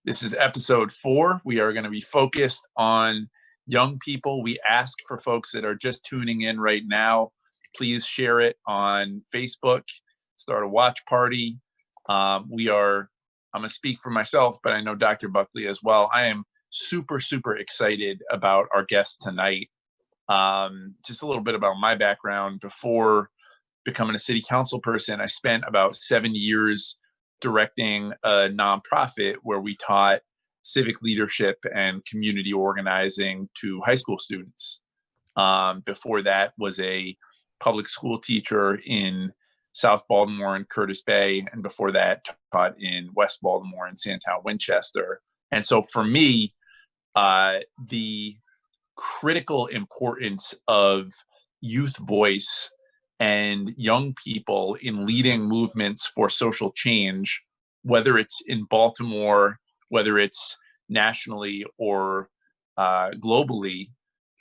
This is episode 4. We are going to be focused on young people. We ask for folks that are just tuning in right now, please share it on Facebook, start a watch party. I'm going to speak for myself, but I know Dr. Buckley as well. I am super, super excited about our guest tonight. Just a little bit about my background. Before becoming a city council person, I spent about 7 years directing a nonprofit where we taught civic leadership and community organizing to high school students. Before that was a public school teacher in South Baltimore and Curtis Bay, and before that taught in West Baltimore and Sandtown, Winchester. And so for me, the critical importance of youth voice and young people in leading movements for social change, whether it's in Baltimore, whether it's nationally or globally.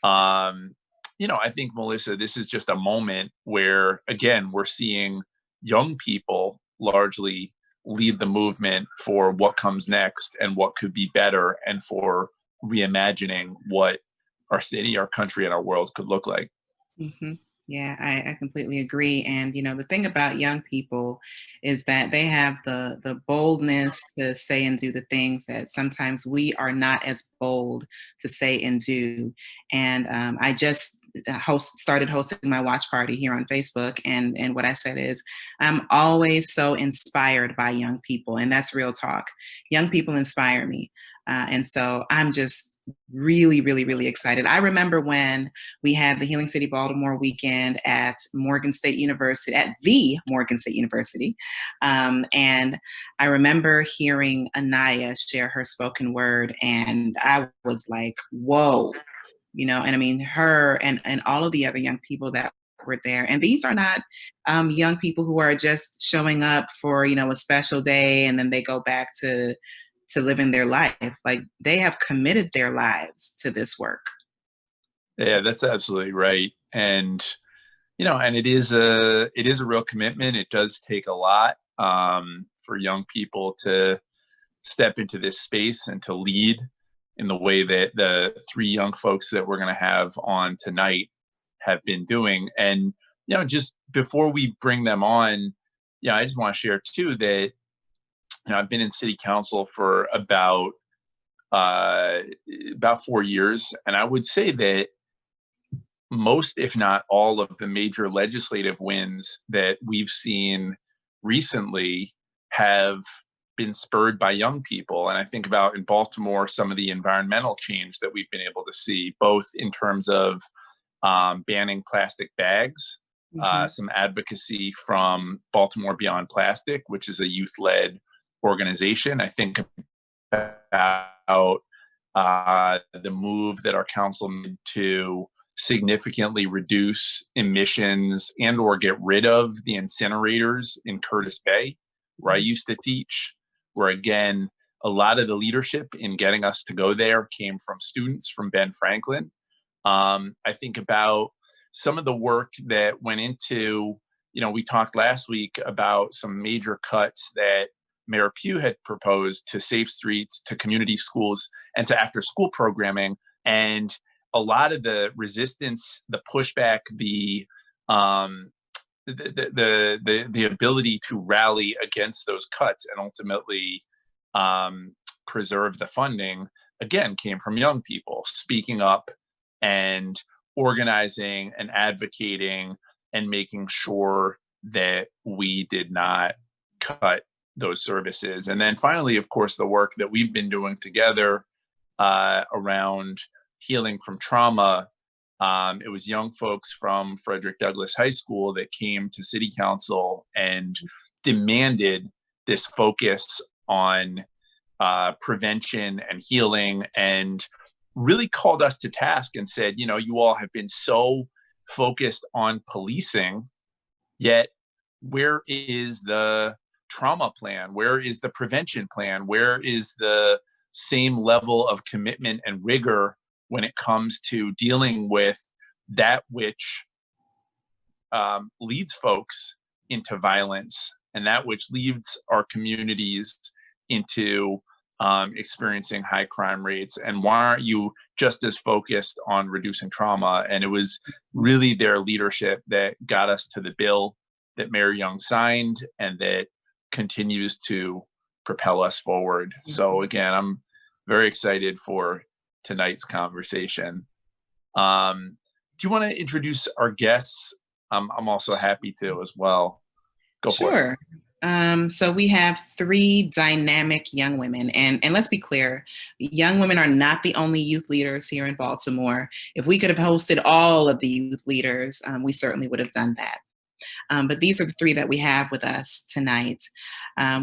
I think, Melissa, this is just a moment where, again, we're seeing young people largely lead the movement for what comes next and what could be better, and for reimagining what our city, our country, and our world could look like. Mm-hmm. Yeah, I completely agree. And, the thing about young people is that they have the boldness to say and do the things that sometimes we are not as bold to say and do. And I just started hosting my watch party here on Facebook. And what I said is, I'm always so inspired by young people. And that's real talk. Young people inspire me. And so I'm just really, really, really excited. I remember when we had the Healing City Baltimore weekend at Morgan State University, at the Morgan State University. And I remember hearing Anaya share her spoken word, and I was like, whoa, and I mean, her and all of the other young people that were there. And these are not young people who are just showing up for, a special day and then they go back to living their life. Like, they have committed their lives to this work. Yeah, that's absolutely right. And and it is a real commitment. It does take a lot for young people to step into this space and to lead in the way that the 3 young folks that we're going to have on tonight have been doing. And just before we bring them on, I just want to share too that I've been in city council for uh, about 4 years, and I would say that most, if not all, of the major legislative wins that we've seen recently have been spurred by young people. And I think about in Baltimore some of the environmental change that we've been able to see, both in terms of banning plastic bags, Mm-hmm. some advocacy from Baltimore Beyond Plastic, which is a youth-led organization. I think about the move that our council made to significantly reduce emissions and or get rid of the incinerators in Curtis Bay, where I used to teach, where again, a lot of the leadership in getting us to go there came from students from Ben Franklin. I think about some of the work that went into, we talked last week about some major cuts that Mayor Pugh had proposed to safe streets, to community schools, and to after school programming. And a lot of the resistance, the pushback, the ability to rally against those cuts and ultimately preserve the funding, again, came from young people speaking up and organizing and advocating and making sure that we did not cut those services. And then finally, of course, the work that we've been doing together around healing from trauma. It was young folks from Frederick Douglass High School that came to city council and demanded this focus on prevention and healing, and really called us to task and said, you all have been so focused on policing, yet where is the trauma plan? Where is the prevention plan? Where is the same level of commitment and rigor when it comes to dealing with that which leads folks into violence and that which leads our communities into experiencing high crime rates, and why aren't you just as focused on reducing trauma? And it was really their leadership that got us to the bill that Mayor Young signed and that continues to propel us forward. So again, I'm very excited for tonight's conversation. Do you want to introduce our guests? I'm also happy to as well. Go for it. Sure. So we have three dynamic young women, and let's be clear, young women are not the only youth leaders here in Baltimore. If we could have hosted all of the youth leaders, we certainly would have done that. But these are the three that we have with us tonight.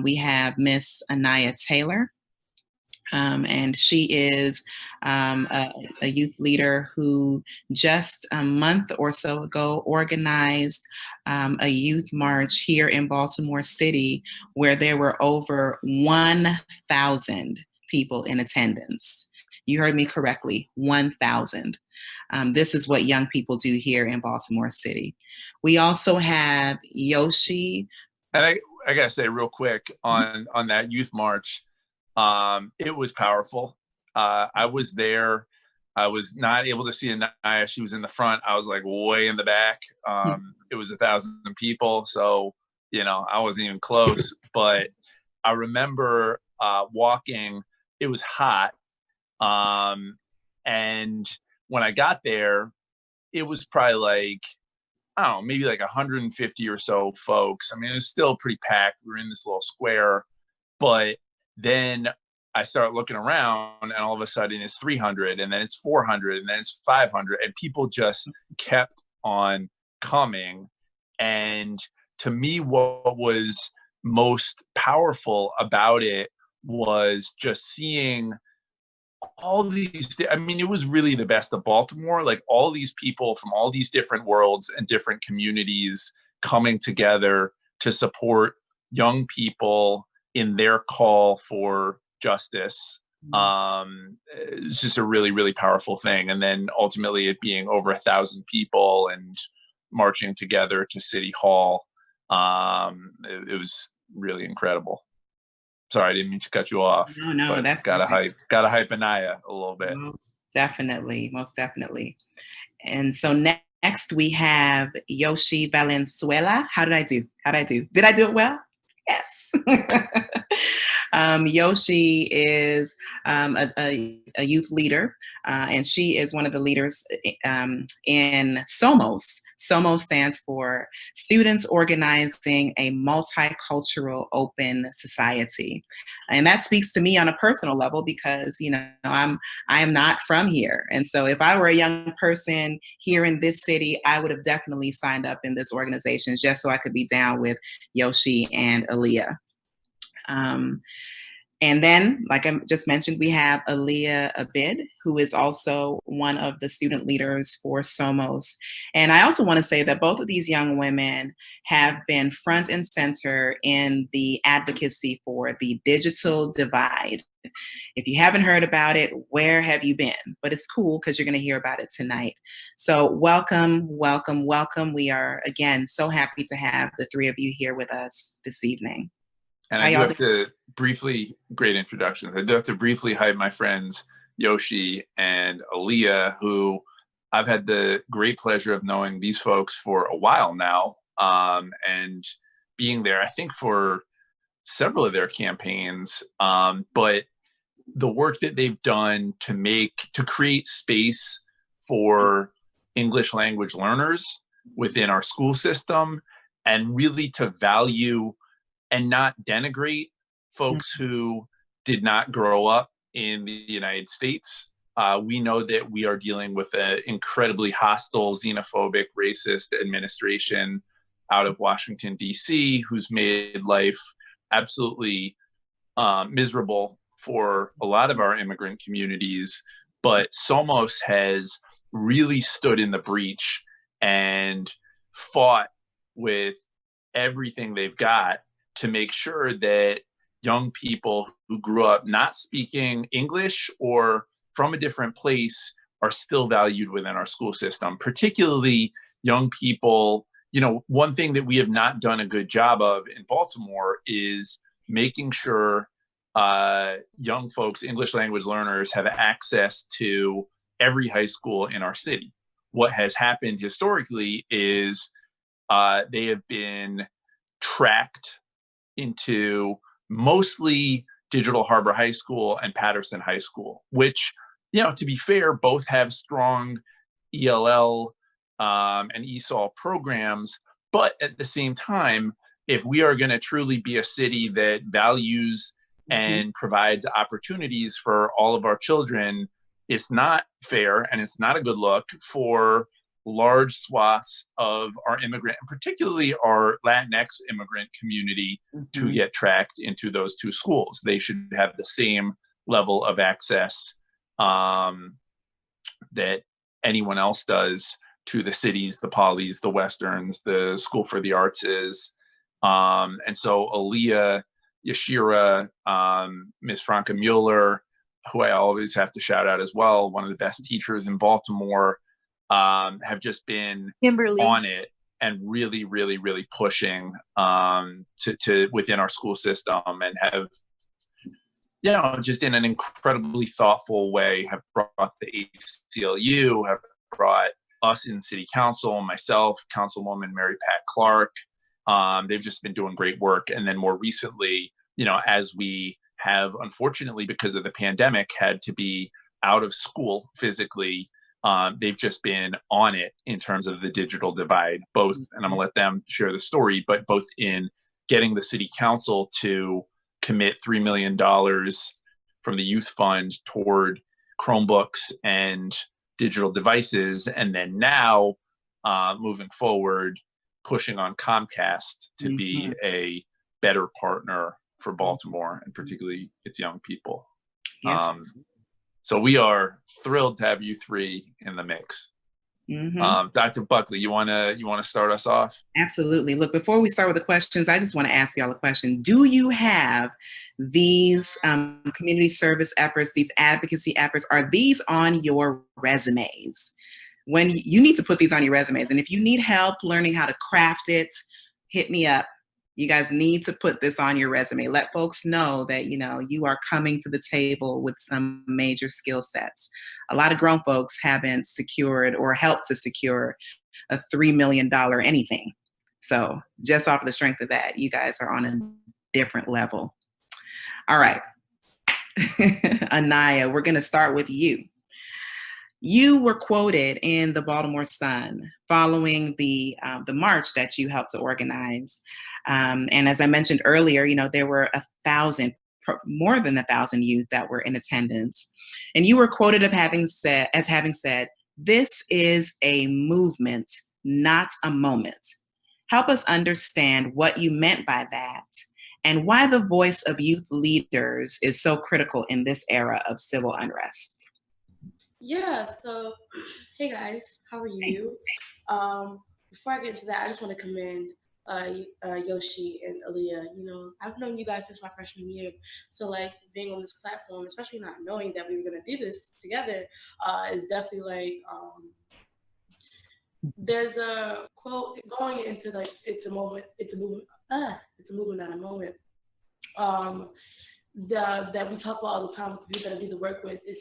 We have Miss Anaya Taylor. And she is a youth leader who just a month or so ago organized a youth march here in Baltimore City where there were over 1,000 people in attendance. You heard me correctly, 1,000. This is what young people do here in Baltimore City. We also have Yoshi. And I gotta say real quick on that youth march, it was powerful. I was there. I was not able to see Anaya. She was in the front. I was like way in the back. It was 1,000 people, so I wasn't even close. But I remember walking. It was hot, and when I got there, it was probably like, I don't know, maybe like 150 or so folks. I mean, it was still pretty packed. We were in this little square, but then I start looking around and all of a sudden it's 300 and then it's 400 and then it's 500 and people just kept on coming. And to me, what was most powerful about it was just seeing all these, I mean, it was really the best of Baltimore, like all these people from all these different worlds and different communities coming together to support young people in their call for justice. It's just a really, really powerful thing. And then ultimately it being over 1,000 people and marching together to City Hall. It was really incredible. Sorry, I didn't mean to cut you off. No, But that's gotta perfect. hype Anaya a little bit. Most definitely, most definitely. And so next we have Yoshi Valenzuela. How did I do? How did I do? Did I do it well? Yes. Yoshi is a youth leader, and she is one of the leaders in SOMOS. SOMOS stands for Students Organizing a Multicultural Open Society. And that speaks to me on a personal level because, I am not from here. And so if I were a young person here in this city, I would have definitely signed up in this organization just so I could be down with Yoshi and Aaliyah. And then, like I just mentioned, we have Aaliyah Abid, who is also one of the student leaders for SOMOS. And I also want to say that both of these young women have been front and center in the advocacy for the digital divide. If you haven't heard about it, where have you been? But it's cool because you're going to hear about it tonight. So welcome, welcome, welcome. We are, again, so happy to have the three of you here with us this evening. And I do have to briefly, great introductions. I do have to briefly hype my friends Yoshi and Aaliyah, who I've had the great pleasure of knowing these folks for a while now, and being there, I think, for several of their campaigns. But the work that they've done to create space for English language learners within our school system, and really to value and not denigrate folks who did not grow up in the United States. We know that we are dealing with an incredibly hostile, xenophobic, racist administration out of Washington, D.C., who's made life absolutely miserable for a lot of our immigrant communities. But SOMOS has really stood in the breach and fought with everything they've got to make sure that young people who grew up not speaking English or from a different place are still valued within our school system, particularly young people. One thing that we have not done a good job of in Baltimore is making sure young folks, English language learners, have access to every high school in our city. What has happened historically is they have been tracked into mostly Digital Harbor High School and Patterson High School, which, to be fair, both have strong ELL and ESOL programs. But at the same time, if we are going to truly be a city that values and provides opportunities for all of our children, it's not fair and it's not a good look for large swaths of our immigrant, and particularly our Latinx immigrant community, to get tracked into those two schools. They should have the same level of access that anyone else does to the cities, the Polys, the Westerns, the School for the Arts is. And so Aaliyah, Yashira, Ms. Franca Mueller, who I always have to shout out as well, one of the best teachers in Baltimore, have just been Kimberly on it and really, really, really pushing to within our school system, and have, just in an incredibly thoughtful way, have brought the ACLU, have brought us in city council, myself, Councilwoman Mary Pat Clark. They've just been doing great work. And then more recently, as we have, unfortunately, because of the pandemic, had to be out of school physically, they've just been on it in terms of the digital divide, both, and I'm gonna let them share the story, but both in getting the city council to commit $3 million from the youth fund toward Chromebooks and digital devices, and then now moving forward, pushing on Comcast to be a better partner for Baltimore, and particularly its young people. Yes. So we are thrilled to have you three in the mix. Dr. Buckley, you wanna start us off? Absolutely. Look, before we start with the questions, I just want to ask y'all a question. Do you have these community service efforts, these advocacy efforts, are these on your resumes? When you need to put these on your resumes, and if you need help learning how to craft it, hit me up. You guys need to put this on your resume. Let folks know that, you are coming to the table with some major skill sets. A lot of grown folks haven't secured or helped to secure a $3 million anything. So just off the strength of that, you guys are on a different level. All right. Anaya, we're going to start with you. You were quoted in the Baltimore Sun following the march that you helped to organize. And as I mentioned earlier, there were more than 1,000 youth that were in attendance. And you were quoted as having said, "This is a movement, not a moment." Help us understand what you meant by that and why the voice of youth leaders is so critical in this era of civil unrest. Yeah, so hey guys, how are you? Before I get into that, I just want to commend Yoshi and Aaliyah. I've known you guys since my freshman year, so like being on this platform, especially not knowing that we were gonna do this together, is definitely like there's a quote going into like it's a movement, it's a movement, not a moment. That we talk about all the time with the people that I do the work with is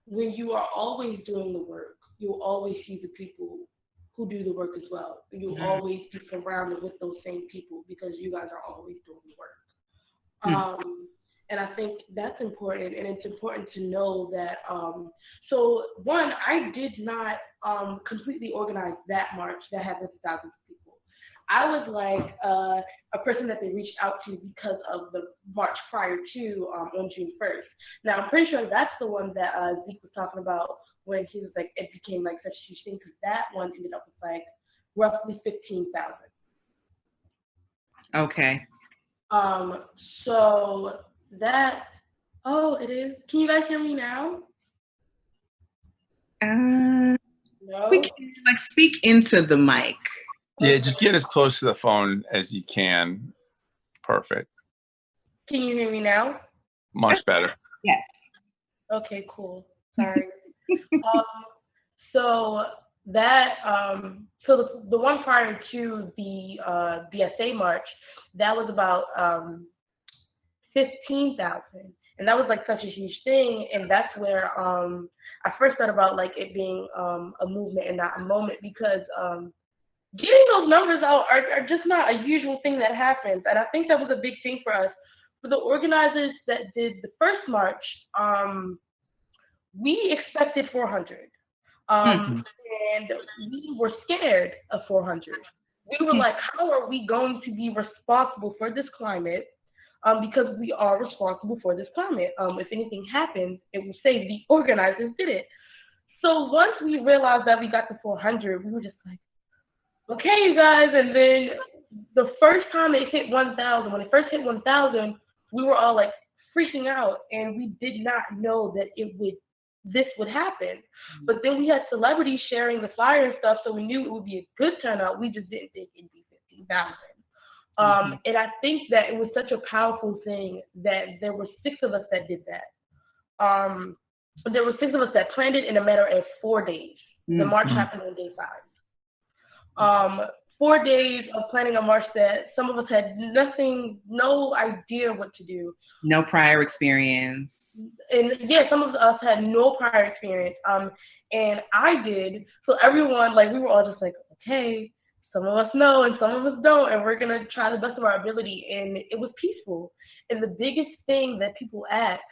when you are always doing the work, you'll always see the people who do the work as well. You'll always be surrounded with those same people because you guys are always doing the work. And I think that's important, and it's important to know that. So one, I did not completely organize that march that had 1,000 people. I was like a person that they reached out to because of the march prior to on June 1st. Now, I'm pretty sure that's the one that Zeke was talking about when he was like, it became like such a huge thing, because that one ended up with like roughly 15,000. Okay. So that, it is. Can you guys hear me now? No? We can speak into the mic. Yeah, just get as close to the phone as you can. Perfect. Can you hear me now? Much better. Yes. Okay, cool. Sorry. So that, so the one prior to the BSA march, that was about 15,000. And that was like such a huge thing. And that's where I first thought about like it being a movement and not a moment, because getting those numbers out are just not a usual thing that happens. And I think that was a big thing for us. For the organizers that did the first march, we expected 400. Mhm. And we were scared of 400. We were like, how are we going to be responsible for this climate? Because we are responsible for this climate. If anything happens, it will say the organizers did it. So once we realized that we got to 400, we were just like, okay, you guys. And then the first time it hit 1,000, when it first hit 1,000, we were all like freaking out, and we did not know that this would happen. But then we had celebrities sharing the flyer and stuff, so we knew it would be a good turnout. We just didn't think it'd be 15,000. And I think that it was such a powerful thing that there were 6 of us that did that. There were 6 of us that planned it in a matter of 4 days. The march happened on day 5. 4 days of planning a march that some of us had no idea what to do. No prior experience. And yeah, some of us had no prior experience. And I did. So everyone, like, we were all just like, okay, some of us know and some of us don't, and we're gonna try the best of our ability. And it was peaceful. And the biggest thing that people asked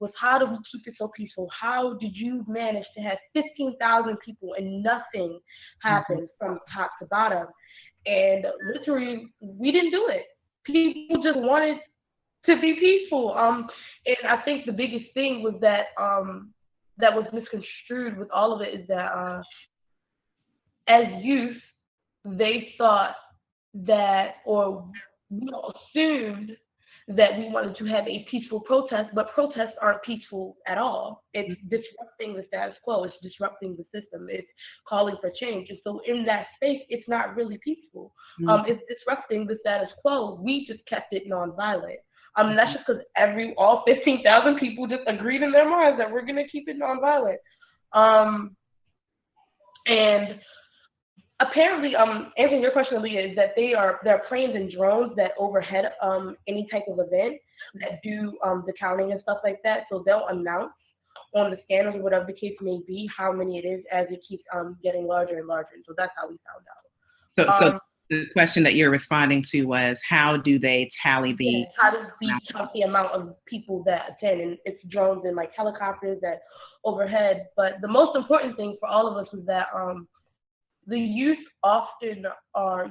was, how do we keep it so peaceful? How did you manage to have 15,000 people and nothing happened from top to bottom? And literally, we didn't do it. People just wanted to be peaceful. And I think the biggest thing was that that was misconstrued with all of it is that as youth, they thought that, or we all assumed that we wanted to have a peaceful protest, but protests aren't peaceful at all. It's disrupting the status quo. It's disrupting the system. It's calling for change. And so in that space, it's not really peaceful. It's disrupting the status quo. We just kept it nonviolent. And that's just because all 15,000 people just agreed in their minds that we're going to keep it nonviolent. And apparently, answering your question, Leah, is that there are planes and drones that overhead any type of event that do the counting and stuff like that. So they'll announce on the scanners or whatever the case may be how many it is as it keeps getting larger and larger. And so that's how we found out. So the question that you're responding to was, how do they tally the? How does we count the amount of people that attend? And it's drones and like helicopters that overhead. But the most important thing for all of us is that the youth often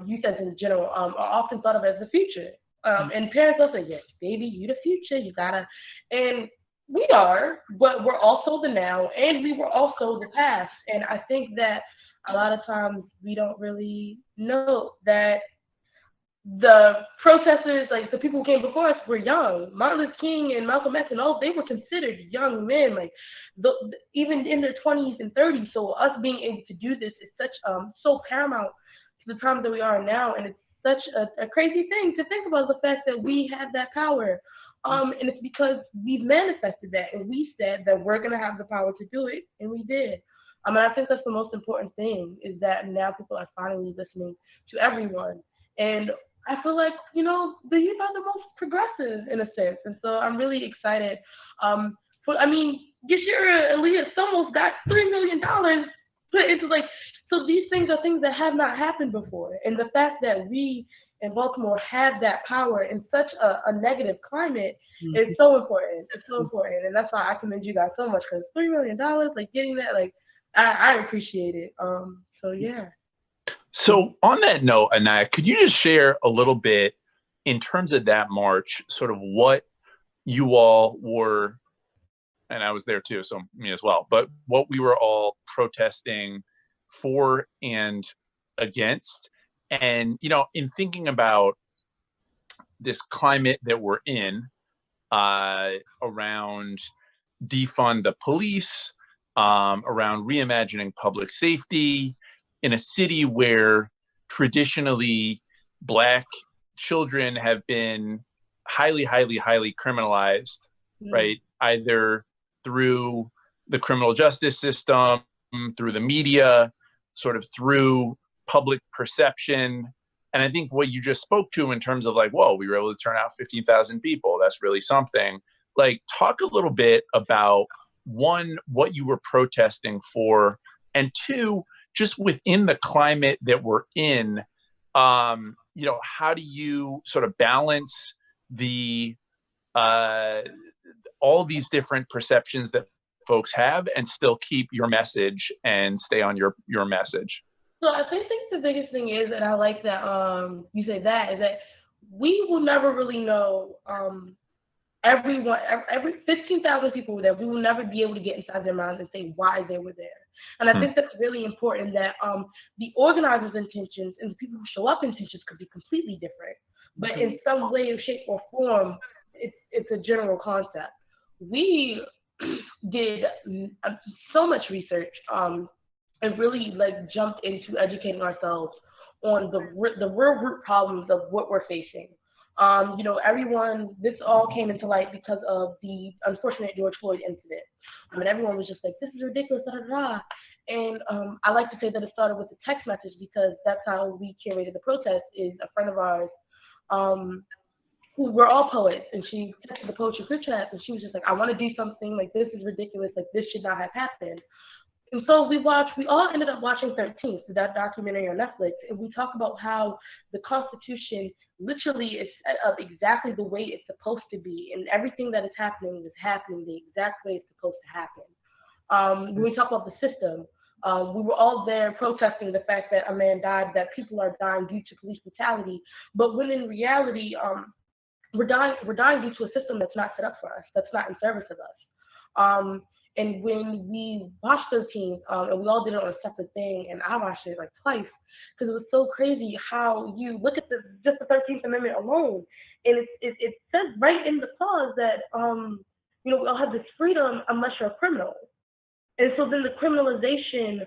youth as in general, are often thought of as the future. And parents will say, yes, baby, you the future, you gotta. And we are, but we're also the now, and we were also the past. And I think that a lot of times we don't really know that the protesters, like the people who came before us, were young. Martin Luther King and Malcolm X and all, they were considered young men, like even in their 20s and 30s. So us being able to do this is such so paramount to the time that we are now, and it's such a crazy thing to think about, the fact that we have that power. And it's because we've manifested that, and we said that we're gonna have the power to do it, and we did. And I think that's the most important thing, is that now people are finally listening to everyone. And I feel like, the youth are the most progressive in a sense. And so I'm really excited. This year, Aaliyah almost got $3 million put into so these things are things that have not happened before. And the fact that we in Baltimore have that power in such a negative climate is so important. It's so important. And that's why I commend you guys so much, because $3 million, getting that, I appreciate it. So yeah. So on that note, Anaya, could you just share a little bit in terms of that march, sort of what you all were, and I was there too, so me as well, but what we were all protesting for and against? And, in thinking about this climate that we're in, around defund the police, around reimagining public safety, in a city where traditionally Black children have been highly, highly, highly criminalized, right? Either through the criminal justice system, through the media, sort of through public perception, And I think what you just spoke to in terms of like, whoa, we were able to turn out 15,000 people. That's really something. Like, talk a little bit about, one, what you were protesting for, and two, just within the climate that we're in, how do you sort of balance the all these different perceptions that folks have and still keep your message and stay on your message? So I think the biggest thing is, and I like that you say that, is that we will never really know everyone, every 15,000 people were there. We will never be able to get inside their minds and say why they were there. And I think that's really important, that the organizers' intentions and the people who show up intentions could be completely different. But in some way, shape, or form, it's a general concept. We did so much research and really like jumped into educating ourselves on the real root problems of what we're facing. Everyone, this all came into light because of the unfortunate George Floyd incident. I mean, everyone was just like, this is ridiculous, da da da. And I like to say that it started with a text message, because that's how we curated the protest. Is a friend of ours, who we're all poets, and she texted the poetry group chat, and she was just like, I want to do something, like, this is ridiculous, like, this should not have happened. And so we all ended up watching 13th, that documentary on Netflix, and we talk about how the Constitution literally is set up exactly the way it's supposed to be, and everything that is happening the exact way it's supposed to happen. When we talk about the system, we were all there protesting the fact that a man died, that people are dying due to police brutality, but when in reality, we're dying due to a system that's not set up for us, that's not in service of us. And when we watched 13, and we all did it on a separate thing, and I watched it like twice, because it was so crazy how you look at just the 13th Amendment alone, and it says right in the clause that we all have this freedom unless you're a criminal. And so then the criminalization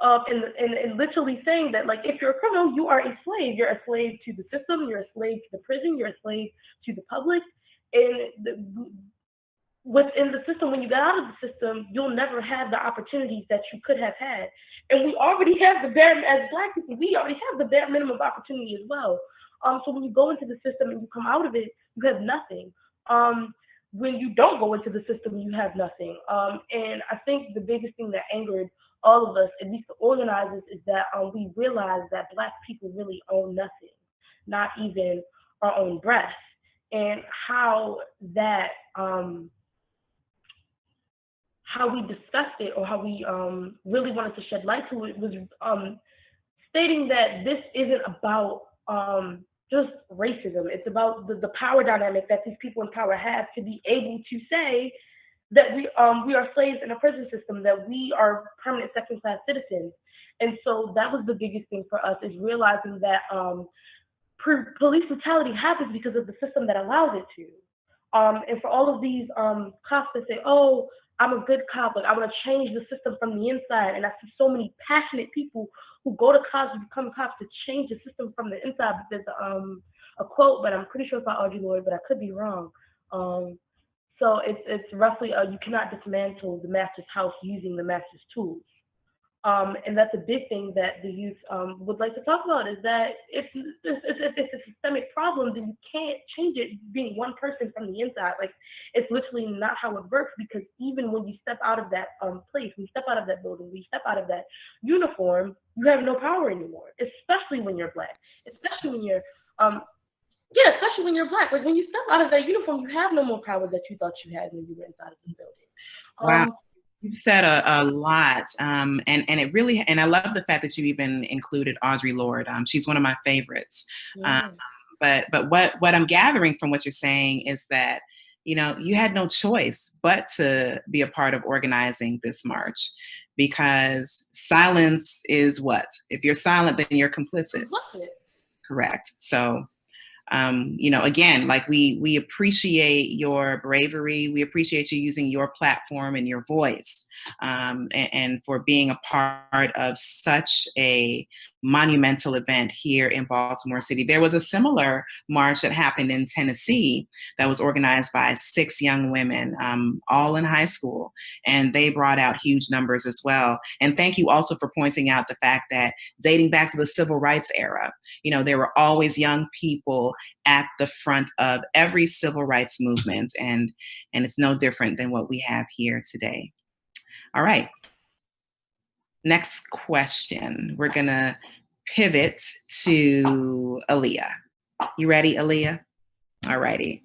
of and literally saying that, like, if you're a criminal, you are a slave. You're a slave to the system. You're a slave to the prison. You're a slave to the public. And within the system, when you get out of the system, you'll never have the opportunities that you could have had. And we already have as Black people, we already have the bare minimum of opportunity as well. So when you go into the system and you come out of it, you have nothing. When you don't go into the system, you have nothing. And I think the biggest thing that angered all of us, at least the organizers, is that we realized that Black people really own nothing, not even our own breath. And how that how we discussed it, or how we really wanted to shed light to it, was stating that this isn't about just racism. It's about the power dynamic that these people in power have to be able to say that we are slaves in a prison system, that we are permanent second-class citizens. And so that was the biggest thing for us, is realizing that police brutality happens because of the system that allows it to. And for all of these cops that say, oh, I'm a good cop, like, I want to change the system from the inside. And I see so many passionate people who go to college to become cops to change the system from the inside. But there's a quote, but I'm pretty sure it's by Audre Lorde, but I could be wrong. So it's roughly, you cannot dismantle the master's house using the master's tools. And that's a big thing that the youth would like to talk about, is that if it's a systemic problem, then you can't change it being one person from the inside. Like, it's literally not how it works, because even when you step out of that place, when you step out of that building, when you step out of that uniform, you have no power anymore, especially when you're Black, especially when you're especially when you're Black. Like, when you step out of that uniform, you have no more power that you thought you had when you were inside of the building. Wow. You've said a lot, and it really, and I love the fact that you even included Audre Lorde. She's one of my favorites. Yeah. But what I'm gathering from what you're saying is that, you had no choice but to be a part of organizing this march, because silence is what? If you're silent, then you're complicit. Correct. So, again, like, we appreciate your bravery. We appreciate you using your platform and your voice, and for being a part of such a monumental event here in Baltimore City. There was a similar march that happened in Tennessee that was organized by 6 young women, all in high school, and they brought out huge numbers as well. And thank you also for pointing out the fact that dating back to the civil rights era, there were always young people at the front of every civil rights movement, and it's no different than what we have here today. All right. Next question. We're going to pivot to Aaliyah. You ready, Aaliyah? All righty.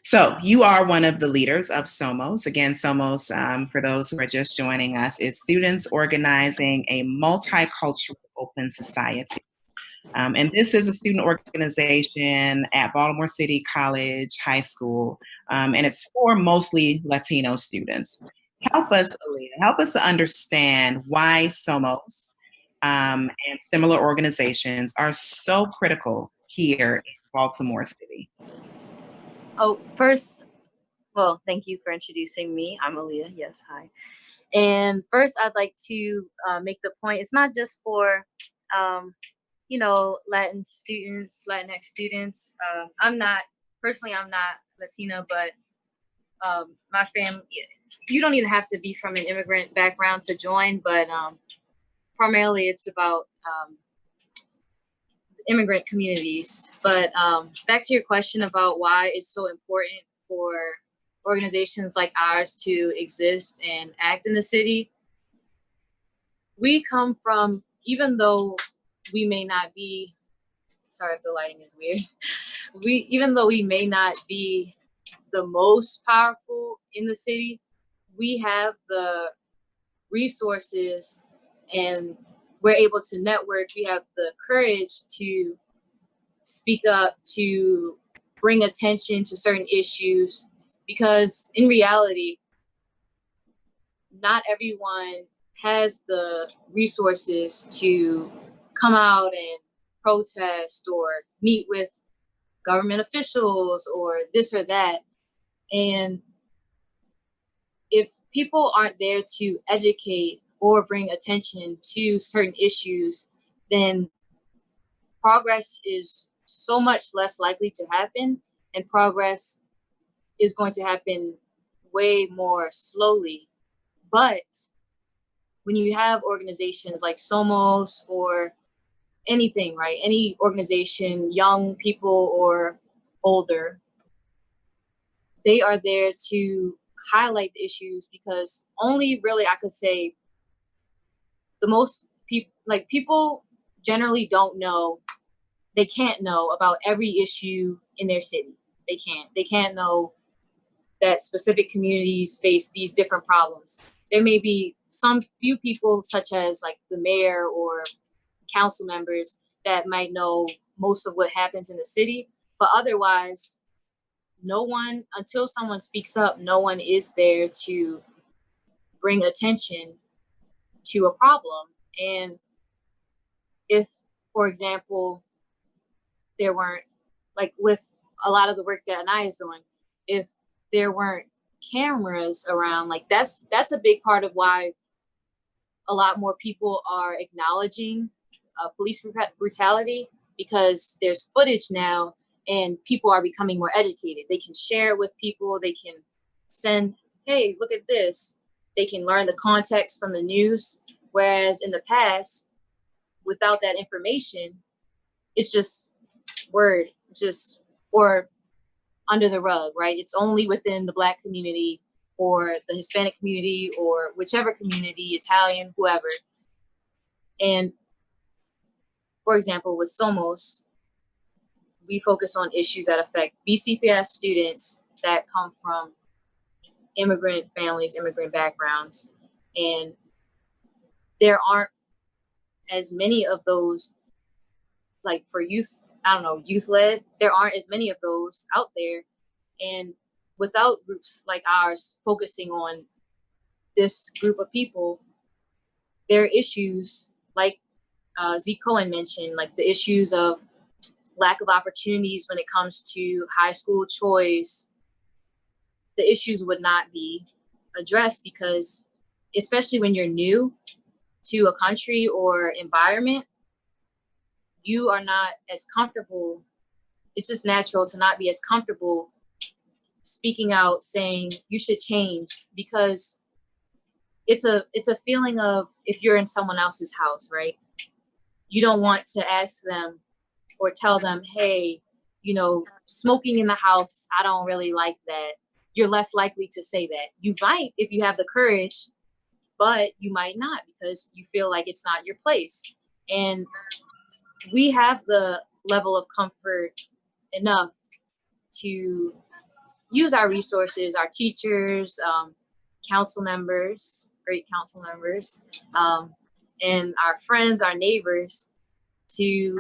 So you are one of the leaders of SOMOS. Again, SOMOS, for those who are just joining us, is Students Organizing a Multicultural Open Society. And this is a student organization at Baltimore City College High School, and it's for mostly Latino students. Help us, Aaliyah, help us to understand why SOMOS and similar organizations are so critical here in Baltimore City. Oh, first, well, thank you for introducing me. I'm Aaliyah. Yes, hi. And first, I'd like to make the point, it's not just for, Latinx students. I'm not Latina, but my family, you don't even have to be from an immigrant background to join, but primarily it's about immigrant communities. But back to your question about why it's so important for organizations like ours to exist and act in the city. We come from, even though we may not be, sorry if the lighting is weird, even though we may not be the most powerful in the city, we have the resources and we're able to network. We have the courage to speak up, to bring attention to certain issues, because in reality, not everyone has the resources to come out and protest or meet with government officials or this or that. And if people aren't there to educate or bring attention to certain issues, then progress is so much less likely to happen, and progress is going to happen way more slowly. But when you have organizations like SOMOS or anything, right? Any organization, young people or older, they are there to highlight the issues, because only really I could say the most people generally don't know, they can't know about every issue in their city. They can't know that specific communities face these different problems. There may be some few people, such as like the mayor or council members, that might know most of what happens in the city, but otherwise, no one, until someone speaks up, no one is there to bring attention to a problem. And if, for example, there weren't, like with a lot of the work that Anaya is doing, if there weren't cameras around, like that's a big part of why a lot more people are acknowledging police brutality, because there's footage now and people are becoming more educated. They can share it with people. They can send, hey, look at this. They can learn the context from the news. Whereas in the past, without that information, it's just word, or under the rug, right? It's only within the Black community or the Hispanic community or whichever community, Italian, whoever. And for example, with SOMOS, we focus on issues that affect BCPS students that come from immigrant families, immigrant backgrounds. And there aren't as many of those, like for youth, youth-led, there aren't as many of those out there. And without groups like ours focusing on this group of people, there are issues like Zeke Cohen mentioned, like the issues of lack of opportunities when it comes to high school choice. The issues would not be addressed, because especially when you're new to a country or environment, you are not as comfortable. It's just natural to not be as comfortable speaking out, saying you should change, because it's a feeling of, if you're in someone else's house, right? You don't want to ask them or tell them, hey, smoking in the house, I don't really like that. You're less likely to say that. You might if you have the courage, but you might not, because you feel like it's not your place. And we have the level of comfort enough to use our resources, our teachers, council members, great council members, and our friends, our neighbors, to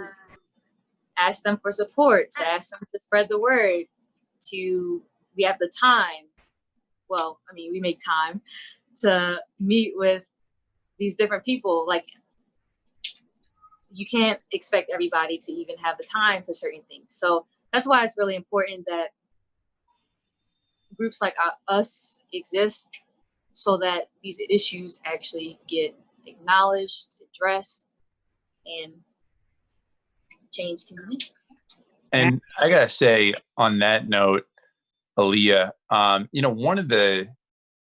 ask them for support, to ask them to spread the word, we have the time. Well, I mean, we make time to meet with these different people. Like, you can't expect everybody to even have the time for certain things. So that's why it's really important that groups like us exist, so that these issues actually get acknowledged, addressed, and change can be made. And I gotta say, on that note, Aaliyah, one of the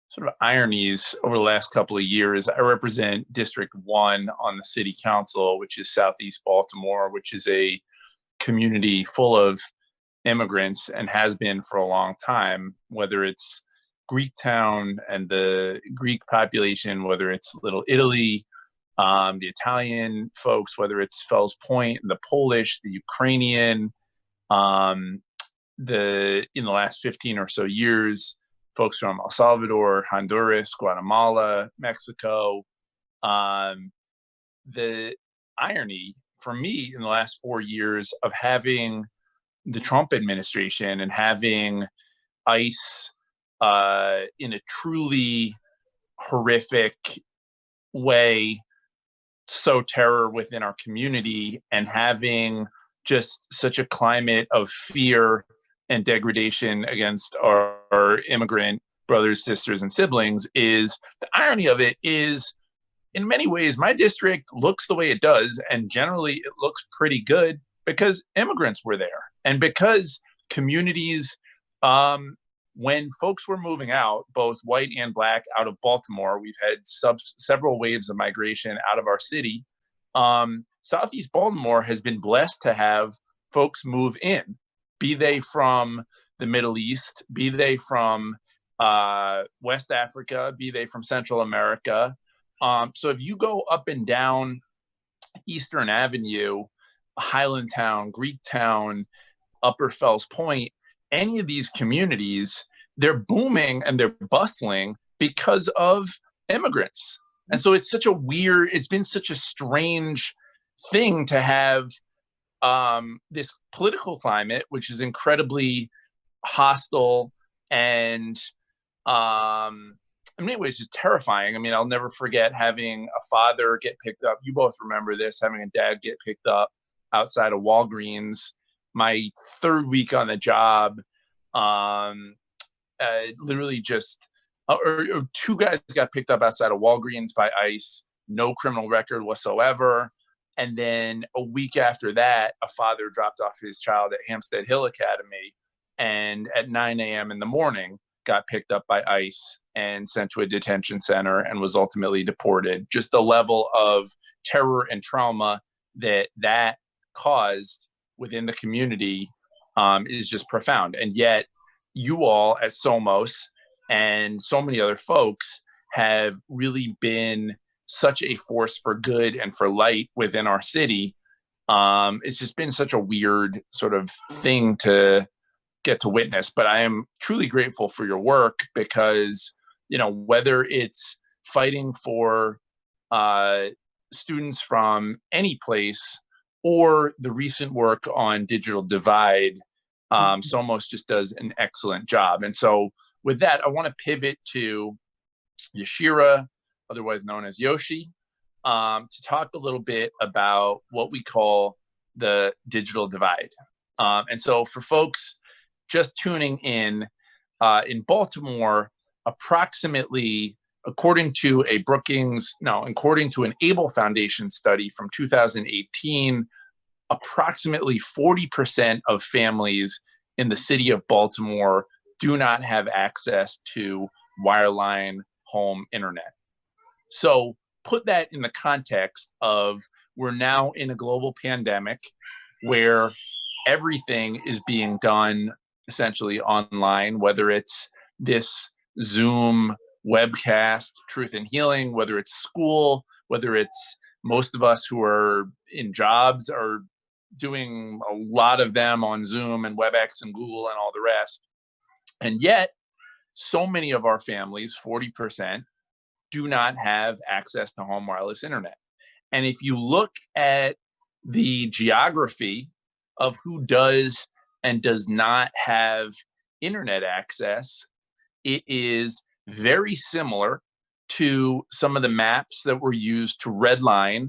sort of ironies over the last couple of years, I represent District 1 on the city council, which is Southeast Baltimore, which is a community full of immigrants and has been for a long time, whether it's Greektown and the Greek population, whether it's Little Italy, the Italian folks, whether it's Fells Point, and the Polish, the Ukrainian, in the last 15 or so years, folks from El Salvador, Honduras, Guatemala, Mexico. The irony for me in the last 4 years of having the Trump administration and having ICE in a truly horrific way sow terror within our community, and having just such a climate of fear and degradation against our immigrant brothers, sisters, and siblings, is the irony of it is, in many ways, my district looks the way it does, and generally it looks pretty good because immigrants were there, and because communities, when folks were moving out, both white and black, out of Baltimore, we've had several waves of migration out of our city. Southeast Baltimore has been blessed to have folks move in, be they from the Middle East, be they from West Africa, be they from Central America. So if you go up and down Eastern Avenue, Highlandtown, Greektown, Upper Fells Point, any of these communities, they're booming and they're bustling because of immigrants. And so it's been such a strange thing to have this political climate, which is incredibly hostile and in many ways just terrifying. I mean, I'll never forget having a father get picked up. You both remember this, having a dad get picked up outside of Walgreens. My third week on the job, literally just, or two guys got picked up outside of Walgreens by ICE, no criminal record whatsoever. And then a week after that, a father dropped off his child at Hampstead Hill Academy, and at 9 a.m. in the morning got picked up by ICE and sent to a detention center and was ultimately deported. Just the level of terror and trauma that caused within the community is just profound. And yet you all at Somos and so many other folks have really been such a force for good and for light within our city. It's just been such a weird sort of thing to get to witness, but I am truly grateful for your work, because, whether it's fighting for students from any place or the recent work on digital divide, Somos just does an excellent job. And so with that, I want to pivot to Yashira, otherwise known as Yoshi, to talk a little bit about what we call the digital divide. And so for folks just tuning in Baltimore, approximately, according to an Able Foundation study from 2018, approximately 40% of families in the city of Baltimore do not have access to wireline home internet. So put that in the context of we're now in a global pandemic where everything is being done essentially online, whether it's this Zoom webcast, Truth and Healing, whether it's school, whether it's most of us who are in jobs are doing a lot of them on Zoom and WebEx and Google and all the rest. And yet, so many of our families, 40%, do not have access to home wireless internet. And if you look at the geography of who does and does not have internet access, it is very similar to some of the maps that were used to redline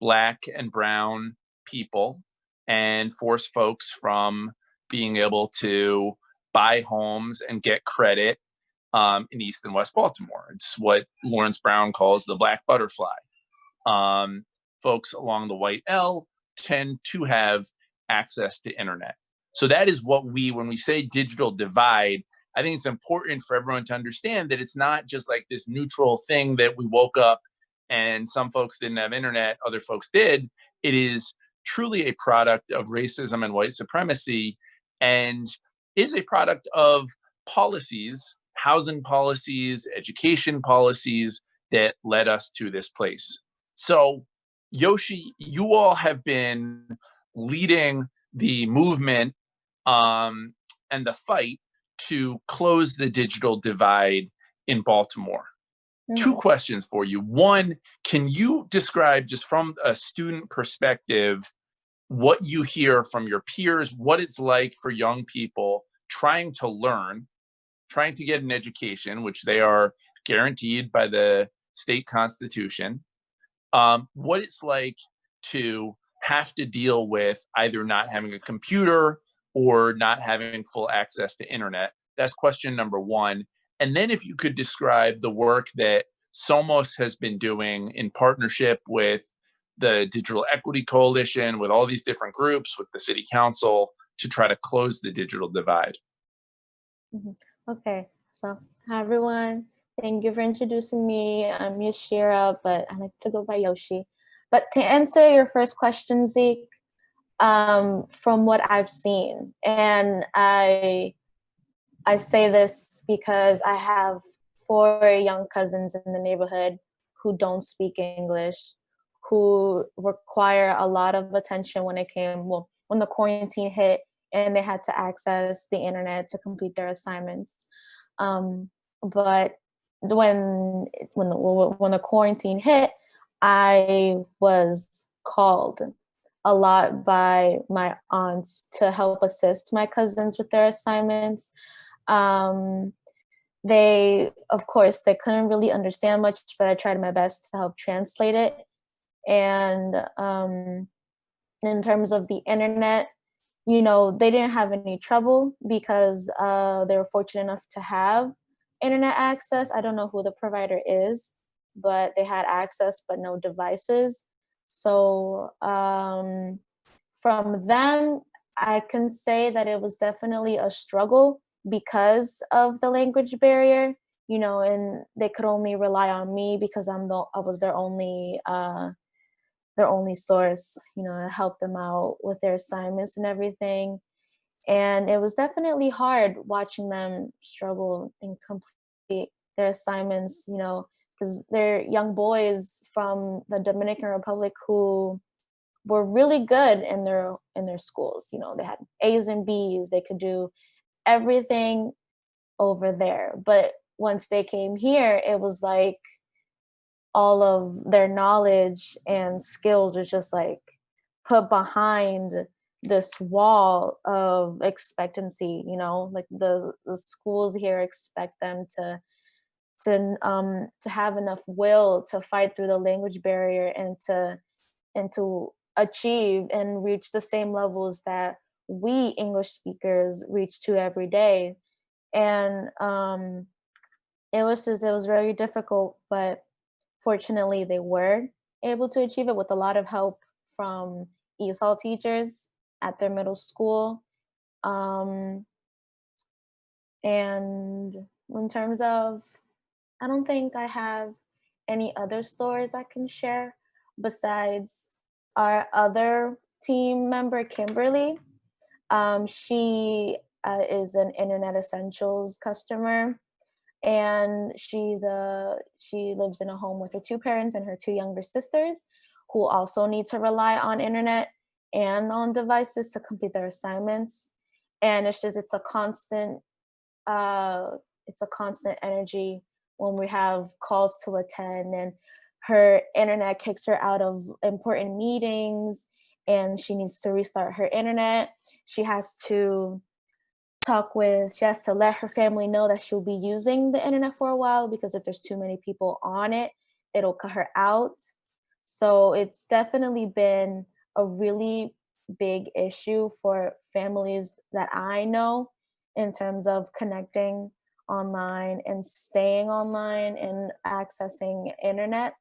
Black and brown people and force folks from being able to buy homes and get credit in East and West Baltimore. It's what Lawrence Brown calls the black butterfly. Folks along the White L tend to have access to internet. So that is what when we say digital divide, I think it's important for everyone to understand that it's not just like this neutral thing that we woke up and some folks didn't have internet, other folks did. It is truly a product of racism and white supremacy, and is a product of policies, housing policies, education policies that led us to this place. So, Yoshi, you all have been leading the movement and the fight to close the digital divide in Baltimore. Two questions for you. One, can you describe, just from a student perspective, what you hear from your peers, what it's like for young people trying to learn, trying to get an education, which they are guaranteed by the state constitution, what it's like to have to deal with either not having a computer or not having full access to internet? That's question number one. And then if you could describe the work that Somos has been doing in partnership with the Digital Equity Coalition, with all these different groups, with the city council, to try to close the digital divide. Okay, so hi everyone. Thank you for introducing me. I'm Yashira, but I like to go by Yoshi. But to answer your first question, Zeke, from what I've seen, and I say this because I have 4 young cousins in the neighborhood who don't speak English, who require a lot of attention when when the quarantine hit and they had to access the internet to complete their assignments. But when the quarantine hit, I was called a lot by my aunts to help assist my cousins with their assignments. Of course, they couldn't really understand much, but I tried my best to help translate it. And in terms of the internet, they didn't have any trouble because they were fortunate enough to have internet access. I don't know who the provider is, but they had access, but no devices. So from them, I can say that it was definitely a struggle because of the language barrier, and they could only rely on me because I was their only source, to help them out with their assignments and everything. And it was definitely hard watching them struggle and complete their assignments, because they're young boys from the Dominican Republic who were really good in their schools. They had A's and B's. They could do everything over there. But once they came here, it was like all of their knowledge and skills are just like put behind this wall of expectancy, like the schools here expect them to have enough will to fight through the language barrier and to achieve and reach the same levels that we English speakers reach to every day. And it was very difficult, but fortunately they were able to achieve it with a lot of help from ESOL teachers at their middle school. And in terms of, I don't think I have any other stories I can share besides our other team member, Kimberly. She is an Internet Essentials customer, and she lives in a home with her 2 parents and her 2 younger sisters, who also need to rely on internet and on devices to complete their assignments. And uh, it's a constant energy when we have calls to attend, and her internet kicks her out of important meetings and she needs to restart her internet. She has to let her family know that she'll be using the internet for a while, because if there's too many people on it, it'll cut her out. So it's definitely been a really big issue for families that I know in terms of connecting online and staying online and accessing internet.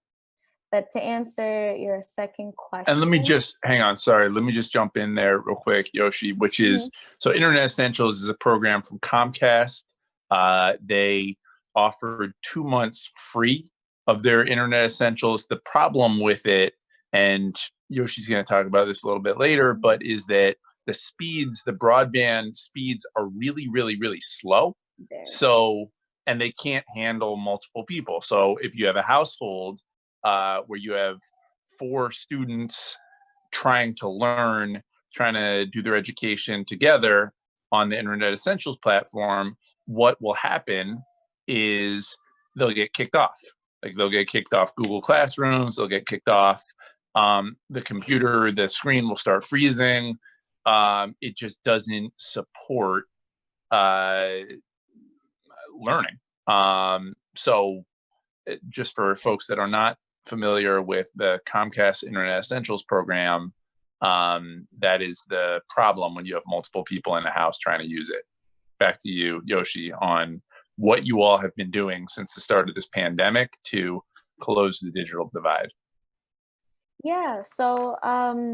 But to answer your second question. And let me just hang on. Sorry. Let me just jump in there real quick, Yoshi, which is so Internet Essentials is a program from Comcast. They offered 2 months free of their Internet Essentials. The problem with it, and Yoshi's going to talk about this a little bit later, but is that the broadband speeds are really, really, really slow. So, and they can't handle multiple people. So if you have a household where you have 4 students trying to do their education together on the Internet Essentials platform, what will happen is they'll get kicked off. Like they'll get kicked off Google Classrooms, they'll get kicked off the screen will start freezing. It just doesn't support learning. So just for folks that are not familiar with the Comcast Internet Essentials program, that is the problem when you have multiple people in the house trying to use it. Back to you, Yoshi, on what you all have been doing since the start of this pandemic to close the digital divide. Yeah, so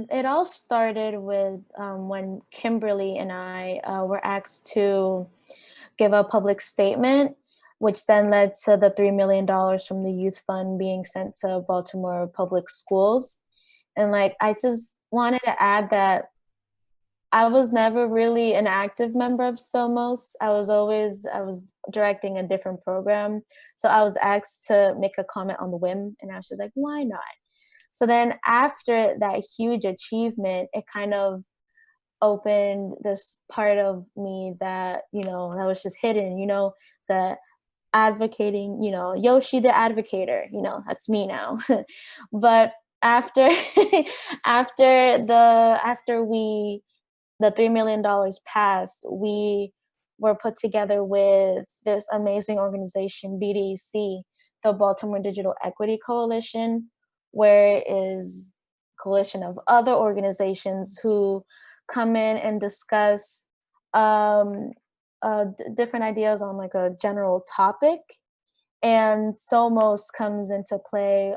it all started with when Kimberly and I were asked to give a public statement, which then led to the $3 million from the youth fund being sent to Baltimore public schools. And I just wanted to add that I was never really an active member of SOMOS. I was directing a different program. So I was asked to make a comment on the whim, and I was just like, why not? So then after that huge achievement, it kind of opened this part of me that, that was just hidden, the advocating, Yoshi the advocator, that's me now. But after the $3 million passed, we were put together with this amazing organization, BDEC, the Baltimore Digital Equity Coalition, where it is a coalition of other organizations who come in and discuss different ideas on a general topic. And SOMOS comes into play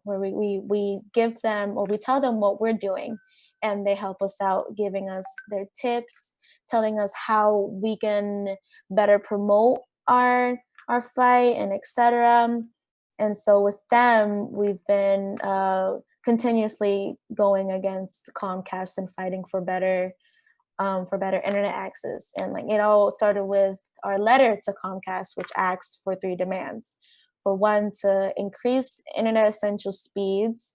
where we give them, or we tell them what we're doing, and they help us out, giving us their tips, telling us how we can better promote our fight, and etc. And so with them, we've been continuously going against Comcast and fighting for better internet access. And it all started with our letter to Comcast, which asks for 3 demands. For 1, to increase Internet Essentials speeds.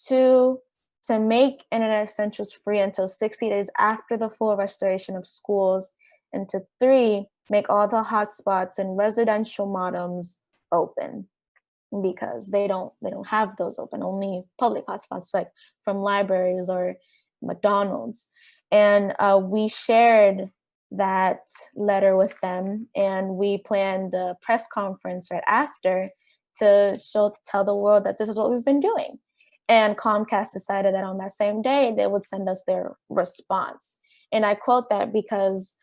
2, to make Internet Essentials free until 60 days after the full restoration of schools. And to 3, make all the hotspots and residential modems open, because they don't have those open, only public hotspots from libraries or McDonald's. And we shared that letter with them, and we planned a press conference right after to tell the world that this is what we've been doing. And Comcast decided that on that same day they would send us their response. And I quote that because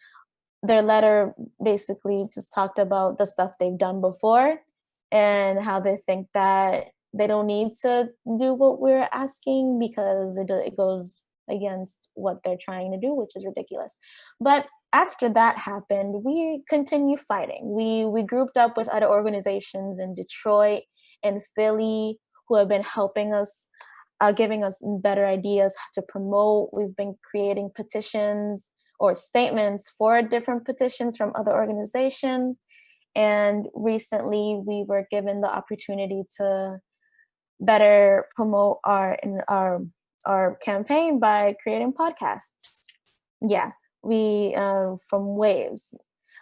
their letter basically just talked about the stuff they've done before and how they think that they don't need to do what we're asking because it goes against what they're trying to do, which is ridiculous. But after that happened, we continue fighting. We grouped up with other organizations in Detroit and Philly who have been helping us, giving us better ideas to promote. We've been creating petitions or statements for different petitions from other organizations. And recently we were given the opportunity to better promote our campaign by creating podcasts. Yeah, we from Waves.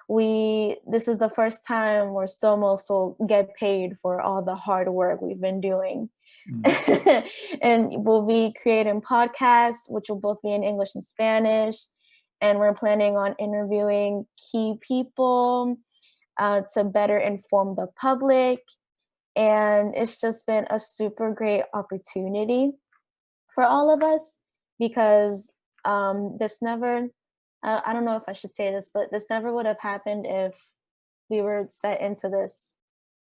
This is the first time where Somos will get paid for all the hard work we've been doing. And we'll be creating podcasts, which will both be in English and Spanish. And we're planning on interviewing key people to better inform the public. And it's just been a super great opportunity for all of us, because this never, I don't know if I should say this, but this never would have happened if we were set into this,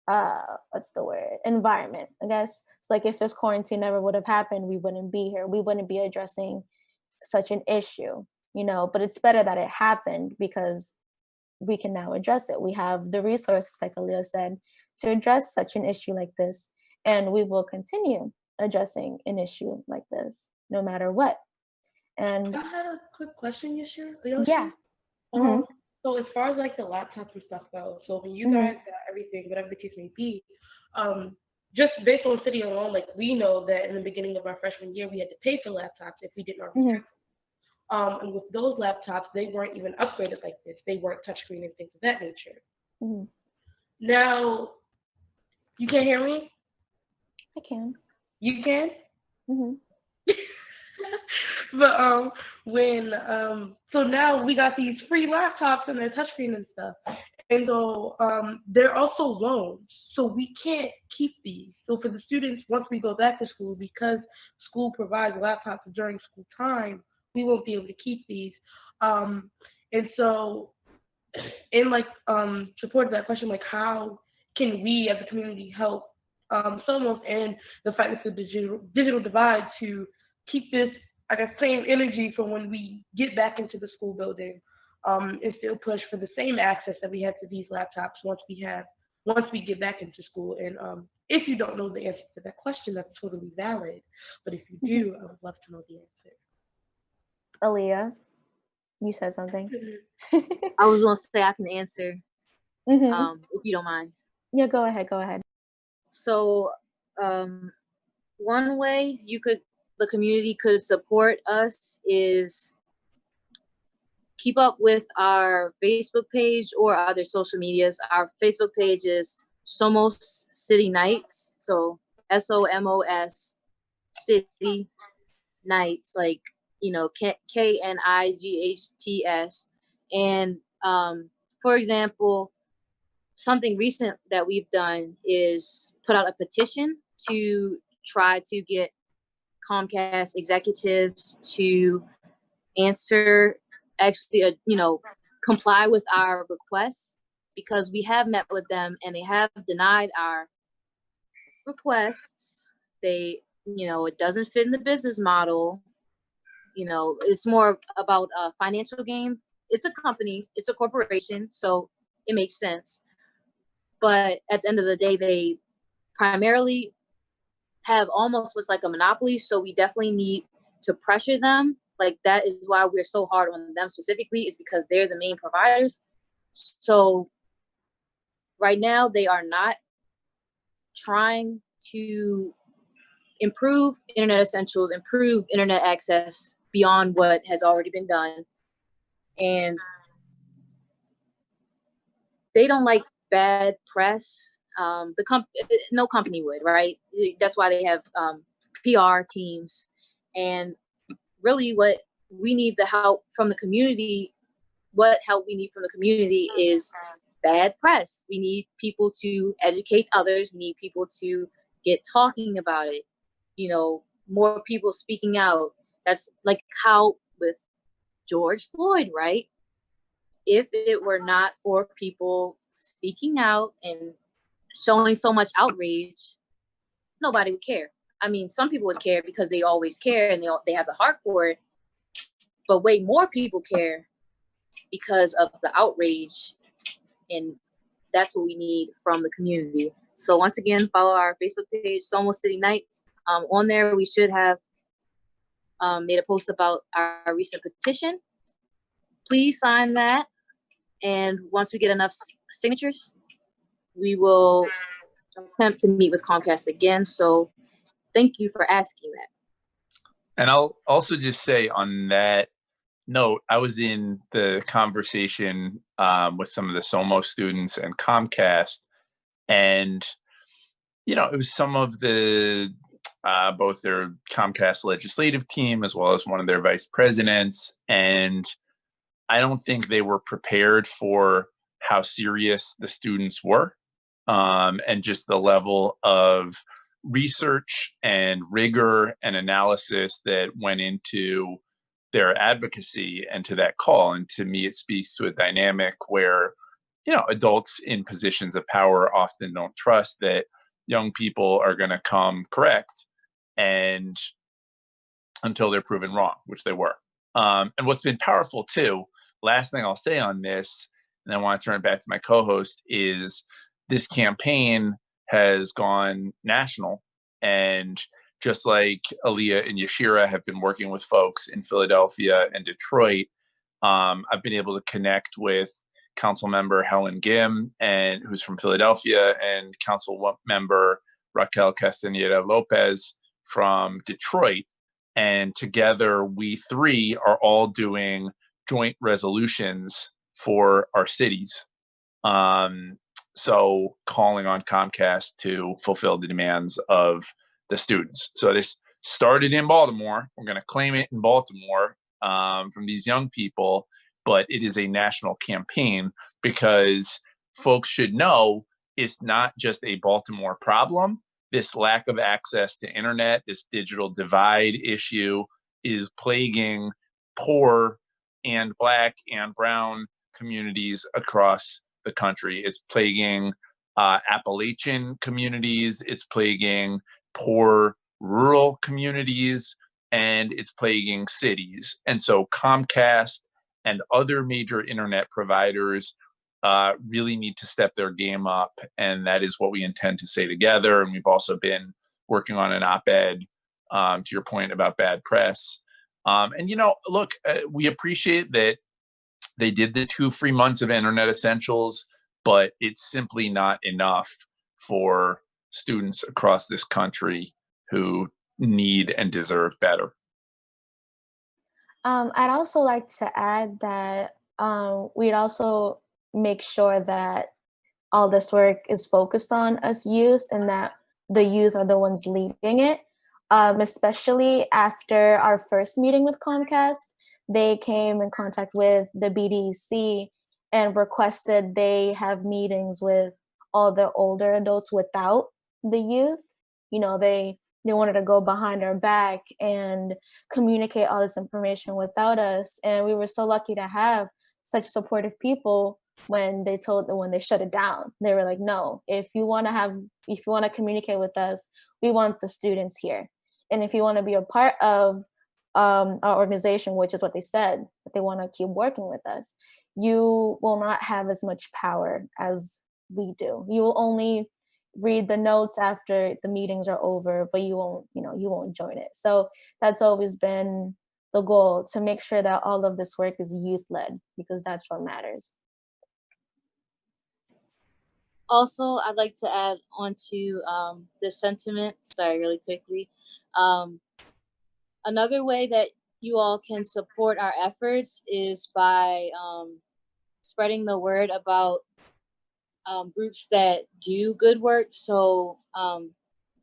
what's the word, environment, I guess. It's like if this quarantine never would have happened, we wouldn't be here. We wouldn't be addressing such an issue, but it's better that it happened because we can now address it. We have the resources, like Aaliyah said, to address such an issue like this. And we will continue addressing an issue like this, no matter what. And I had a quick question, Yashir. yeah. So as far as like the laptops and stuff go, so when you guys got everything, whatever the case may be, just based on city alone, like we know that in the beginning of our freshman year, we had to pay for laptops if we didn't already have them. And with those laptops, they weren't even upgraded like this. They weren't touchscreen and things of that nature. Now, you can't hear me? I can. You can? But so now we got these free laptops and their touchscreen and stuff. And so they're also loans. So we can't keep these. So for the students, once we go back to school, because school provides laptops during school time, we won't be able to keep these. And so in support of that question, like how can we as a community help Somos and the fight with the digital divide to keep this, I guess, same energy for when we get back into the school building, and still push for the same access that we had to these laptops once we get back into school. And if you don't know the answer to that question, that's totally valid. But if you do, I would love to know the answer. Aaliyah, you said something. I was going to say I can answer, if you don't mind. Yeah, go ahead. So, one way the community could support us is keep up with our Facebook page or other social medias. Our Facebook page is Somos City Nights. So SOMOS City Nights, like, KNIGHTS. And for example, something recent that we've done is put out a petition to try to get Comcast executives to comply with our requests, because we have met with them and they have denied our requests. It doesn't fit in the business model. It's more about financial gain. It's a company, it's a corporation, so it makes sense. But at the end of the day, they primarily have almost what's like a monopoly. So we definitely need to pressure them. Like, that is why we're so hard on them specifically, is because they're the main providers. So right now they are not trying to improve internet essentials, improve internet access beyond what has already been done. And they don't like bad press. No company would, right? That's why they have PR teams. And really what we need the help from the community, is bad press. We need people to educate others. We need people to get talking about it. More people speaking out. That's like how with George Floyd, right? If it were not for people speaking out and showing so much outrage, nobody would care. I mean, some people would care because they always care and they have the heart for it, but way more people care because of the outrage, and that's what we need from the community. So once again, follow our Facebook page, Stonewall City Nights. On there, we should have made a post about our recent petition. Please sign that, and once we get enough signatures, we will attempt to meet with Comcast again. So thank you for asking that. And I'll also just say on that note, I was in the conversation with some of the SOMO students and Comcast, and it was some of the both their Comcast legislative team as well as one of their vice presidents, and I don't think they were prepared for how serious the students were, and just the level of research and rigor and analysis that went into their advocacy and to that call. And to me, it speaks to a dynamic where, adults in positions of power often don't trust that young people are going to come correct and until they're proven wrong, which they were. And what's been powerful too, last thing I'll say on this, and I want to turn it back to my co-host, is this campaign has gone national. And just like Aaliyah and Yashira have been working with folks in Philadelphia and Detroit, I've been able to connect with Council Member Helen Gim, and who's from Philadelphia, and Council Member Raquel Castaneda Lopez from Detroit. And together, we three are all doing joint resolutions for our cities. So calling on Comcast to fulfill the demands of the students. So this started in Baltimore. We're going to claim it in Baltimore from these young people, but it is a national campaign because folks should know it's not just a Baltimore problem. This lack of access to internet, this digital divide issue is plaguing poor and Black and brown communities across the country. It's plaguing Appalachian communities. It's plaguing poor rural communities, and it's plaguing cities. And so Comcast and other major internet providers really need to step their game up, and that is what we intend to say together. And we've also been working on an op-ed, to your point about bad press. And look, we appreciate that they did the 2 free months of Internet Essentials, but it's simply not enough for students across this country who need and deserve better. I'd also like to add that we'd also make sure that all this work is focused on us youth and that the youth are the ones leading it, especially after our first meeting with Comcast. They came in contact with the BDC and requested they have meetings with all the older adults without the youth. They wanted to go behind our back and communicate all this information without us. And we were so lucky to have such supportive people when they shut it down. They were like, no, if you want to communicate with us, we want the students here. And if you want to be a part of our organization, which is what they said, that they want to keep working with us, you will not have as much power as we do. You will only read the notes after the meetings are over, but you won't join it. So that's always been the goal, to make sure that all of this work is youth-led, because that's what matters. Also, I'd like to add on to this sentiment, really quickly. Another way that you all can support our efforts is by spreading the word about groups that do good work. So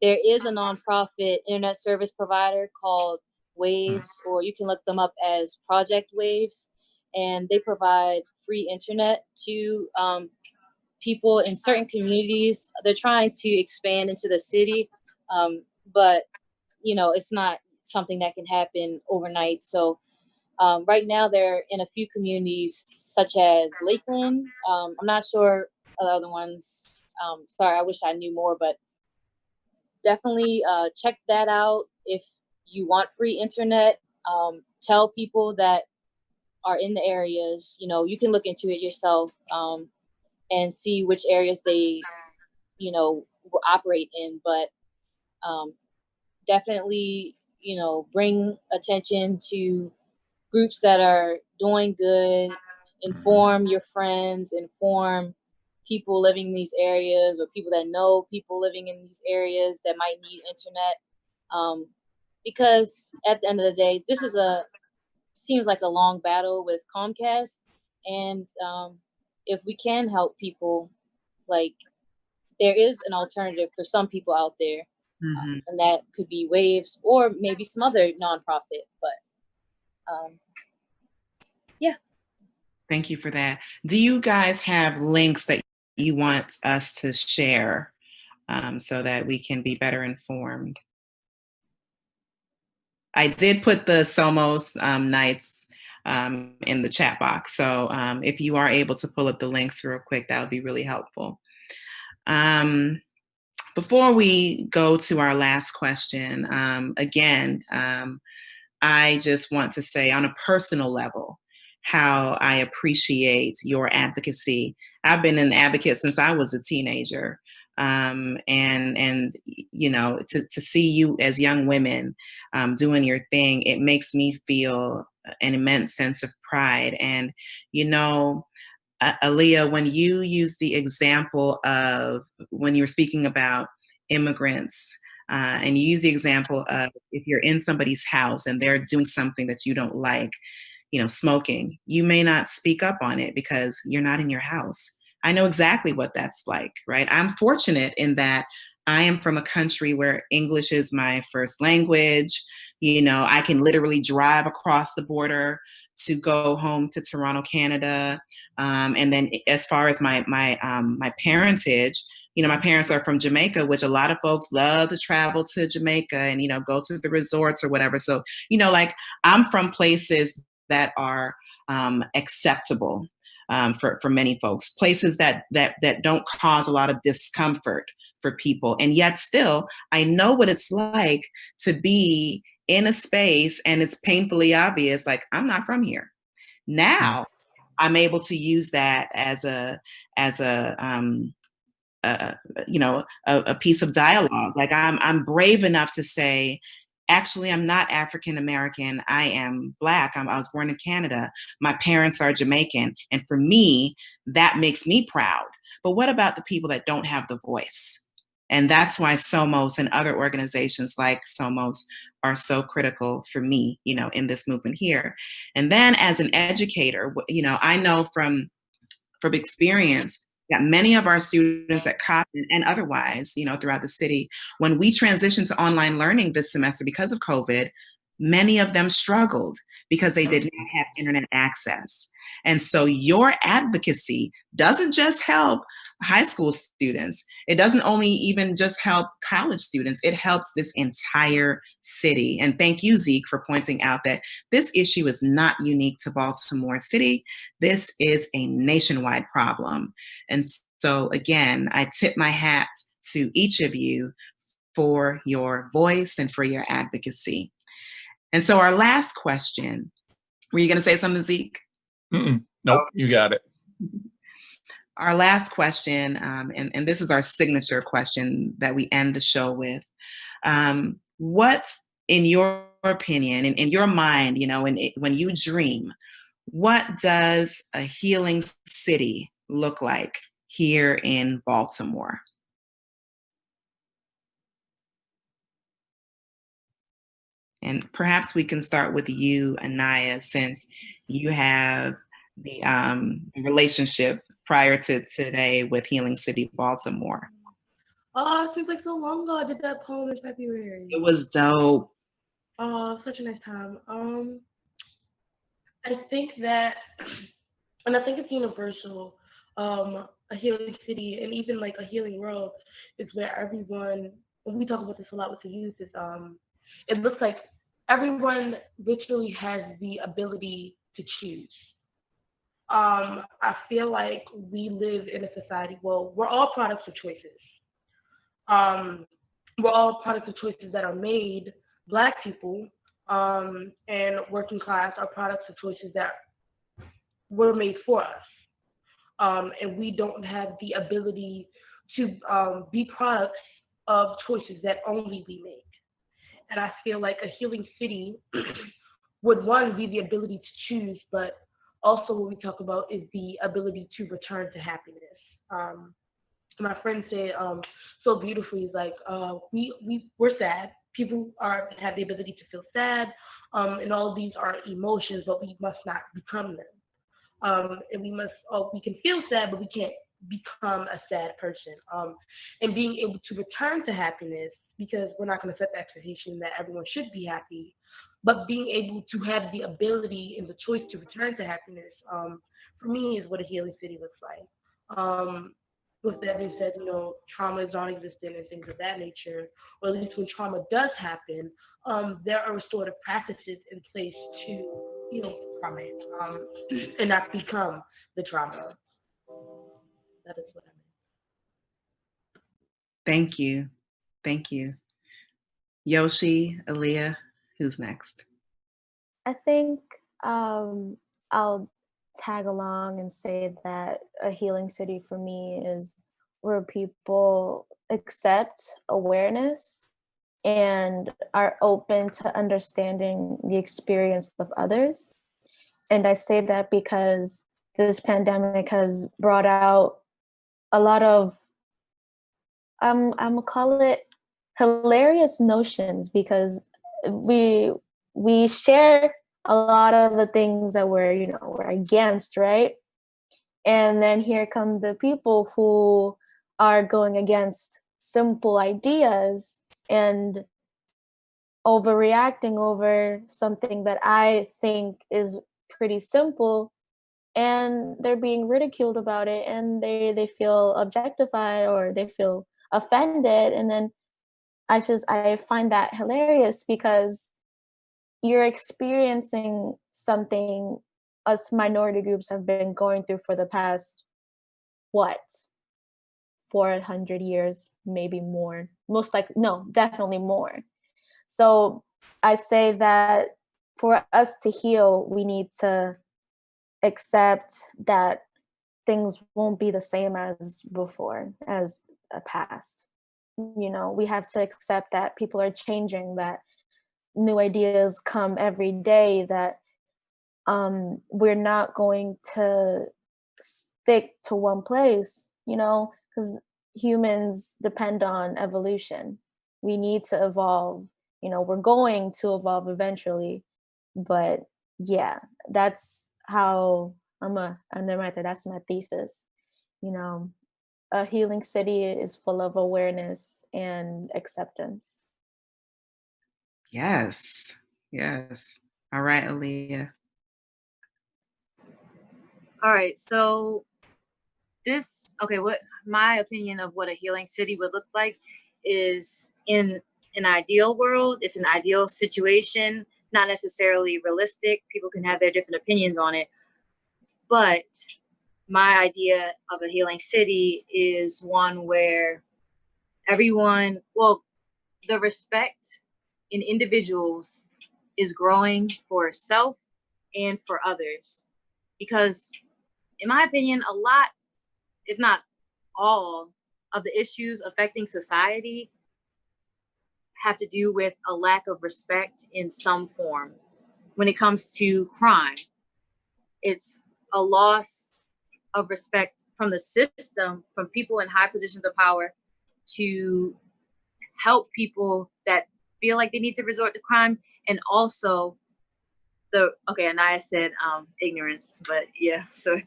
there is a nonprofit internet service provider called Waves, or you can look them up as Project Waves, and they provide free internet to people in certain communities. They're trying to expand into the city, but it's not something that can happen overnight. So right now they're in a few communities such as Lakeland. I'm not sure of the other ones. Sorry, I wish I knew more, but definitely check that out if you want free internet. Tell people that are in the areas, you can look into it yourself, and see which areas they, will operate in. But definitely, bring attention to groups that are doing good, inform your friends, inform people living in these areas, or people that know people living in these areas that might need internet. Because at the end of the day, this seems like a long battle with Comcast. And if we can help people, like, there is an alternative for some people out there. And that could be Waves or maybe some other nonprofit. But yeah. Thank you for that. Do you guys have links that you want us to share so that we can be better informed? I did put the Somos nights in the chat box. So if you are able to pull up the links real quick, that would be really helpful. Before we go to our last question, again, I just want to say on a personal level how I appreciate your advocacy. I've been an advocate since I was a teenager. And to see you as young women doing your thing, it makes me feel an immense sense of pride. And, Aaliyah, when you use the example of when you were speaking about immigrants, and you use the example of if you're in somebody's house and they're doing something that you don't like, smoking, you may not speak up on it because you're not in your house. I know exactly what that's like, right? I'm fortunate in that I am from a country where English is my first language. I can literally drive across the border to go home to Toronto, Canada. And then as far as my parentage, my parents are from Jamaica, which a lot of folks love to travel to Jamaica and, go to the resorts or whatever. So, like I'm from places that are acceptable for many folks, places that don't cause a lot of discomfort for people. And yet still, I know what it's like to be in a space and it's painfully obvious, like I'm not from here. Now I'm able to use that as a a piece of dialogue. Like I'm brave enough to say, actually, I'm not African American. I am Black. I was born in Canada. My parents are Jamaican. And for me, that makes me proud. But what about the people that don't have the voice? And that's why Somos and other organizations like Somos are so critical for me, in this movement here. And then as an educator, I know from experience that many of our students at Coppin and otherwise, throughout the city, when we transitioned to online learning this semester because of COVID, many of them struggled because they did not have internet access. And so your advocacy doesn't just help high school students. It doesn't only even just help college students. It helps this entire city. And thank you, Zeke, for pointing out that this issue is not unique to Baltimore City. This is a nationwide problem. And so again, I tip my hat to each of you for your voice and for your advocacy. And so our last question, were you going to say something, Zeke? Nope, you got it. Our last question, and this is our signature question that we end the show with. What, in your opinion, in your mind, when you dream, what does a healing city look like here in Baltimore? And perhaps we can start with you, Anaya, since you have the relationship prior to today with Healing City, Baltimore. Oh, it seems like so long ago. I did that poem in February. It was dope. Oh, such a nice time. I think that, and I think it's universal. A healing city and even like a healing world is where everyone. And we talk about this a lot with the youth. Is it looks like everyone literally has the ability to choose. I feel like we live in a society. Well, we're all products of choices. Um, we're all products of choices that are made. Black people and working class are products of choices that were made for us. And we don't have the ability to be products of choices that only we make. And I feel like a healing city would one be the ability to choose, but also what we talk about is the ability to return to happiness. Um, my friend said so beautifully, is like we're sad. People are have the ability to feel sad, and all of these are emotions, but we must not become them. And we can feel sad, but we can't become a sad person. And being able to return to happiness, because we're not going to set the expectation that everyone should be happy, but being able to have the ability and the choice to return to happiness, for me, is what a healing city looks like. With that being said, trauma is non-existent and things of that nature, or at least when trauma does happen, there are restorative practices in place to heal from it, and not become the trauma. That is what I Thank you. Thank you. Yoshi, Aaliyah, who's next? I think I'll tag along and say that a healing city for me is where people accept awareness and are open to understanding the experience of others. And I say that because this pandemic has brought out a lot of I'm gonna call it hilarious notions, because we we share a lot of the things that we're against, right? And then here come the people who are going against simple ideas and overreacting over something that I think is pretty simple, and they're being ridiculed about it, and they feel objectified or they feel offended. And then I find that hilarious, because you're experiencing something us minority groups have been going through for the past, what, 400 years, maybe more, most like, no, definitely more. So I say that for us to heal, we need to accept that things won't be the same as before, as a past. We have to accept that people are changing, that new ideas come every day, that we're not going to stick to one place, because humans depend on evolution. We need to evolve. We're going to evolve eventually. But yeah, that's how that's my thesis. You know, a healing city is full of awareness and acceptance. Yes. Yes. All right, Aaliyah. All right, so what my opinion of what a healing city would look like is, in an ideal world, it's an ideal situation, not necessarily realistic. People can have their different opinions on it, but my idea of a healing city is one where the respect in individuals is growing for self and for others. Because, in my opinion, a lot, if not all, of the issues affecting society have to do with a lack of respect in some form. When it comes to crime, it's a loss of respect from the system, from people in high positions of power, to help people that feel like they need to resort to crime. And also Anaya said ignorance, but yeah, so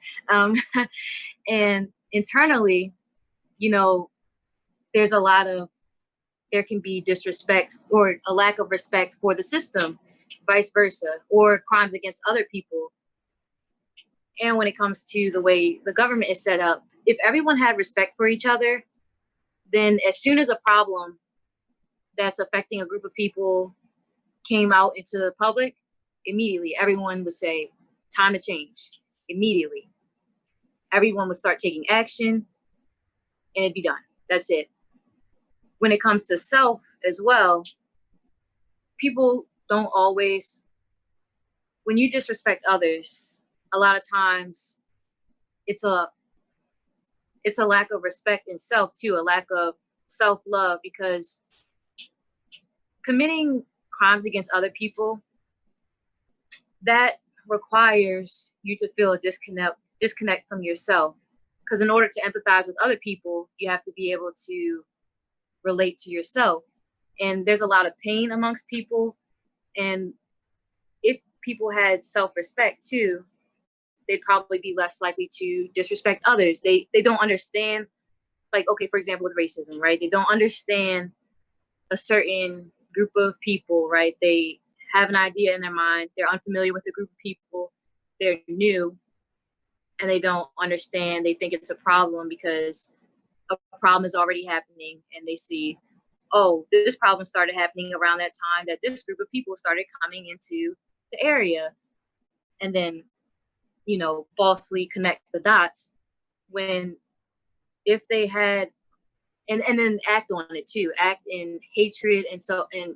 and internally, there's there can be disrespect or a lack of respect for the system, vice versa, or crimes against other people. And when it comes to the way the government is set up, if everyone had respect for each other, then as soon as a problem that's affecting a group of people came out into the public, immediately everyone would say, time to change. Immediately. Everyone would start taking action and it'd be done. That's it. when it comes to self as well, people don't always, when you disrespect others, a lot of times it's a lack of respect in self too, a lack of self-love, because committing crimes against other people, that requires you to feel a disconnect from yourself. Because in order to empathize with other people, you have to be able to relate to yourself. And there's a lot of pain amongst people. And if people had self-respect too, they'd probably be less likely to disrespect others. They don't understand, like, okay, for example, with racism, right? They don't understand a certain group of people, right? They have an idea in their mind. They're unfamiliar with the group of people. They're new, and they don't understand. They think it's a problem because a problem is already happening, and they see, oh, this problem started happening around that time that this group of people started coming into the area, and then, falsely connect the dots, when if they had, and then act on it too, act in hatred. And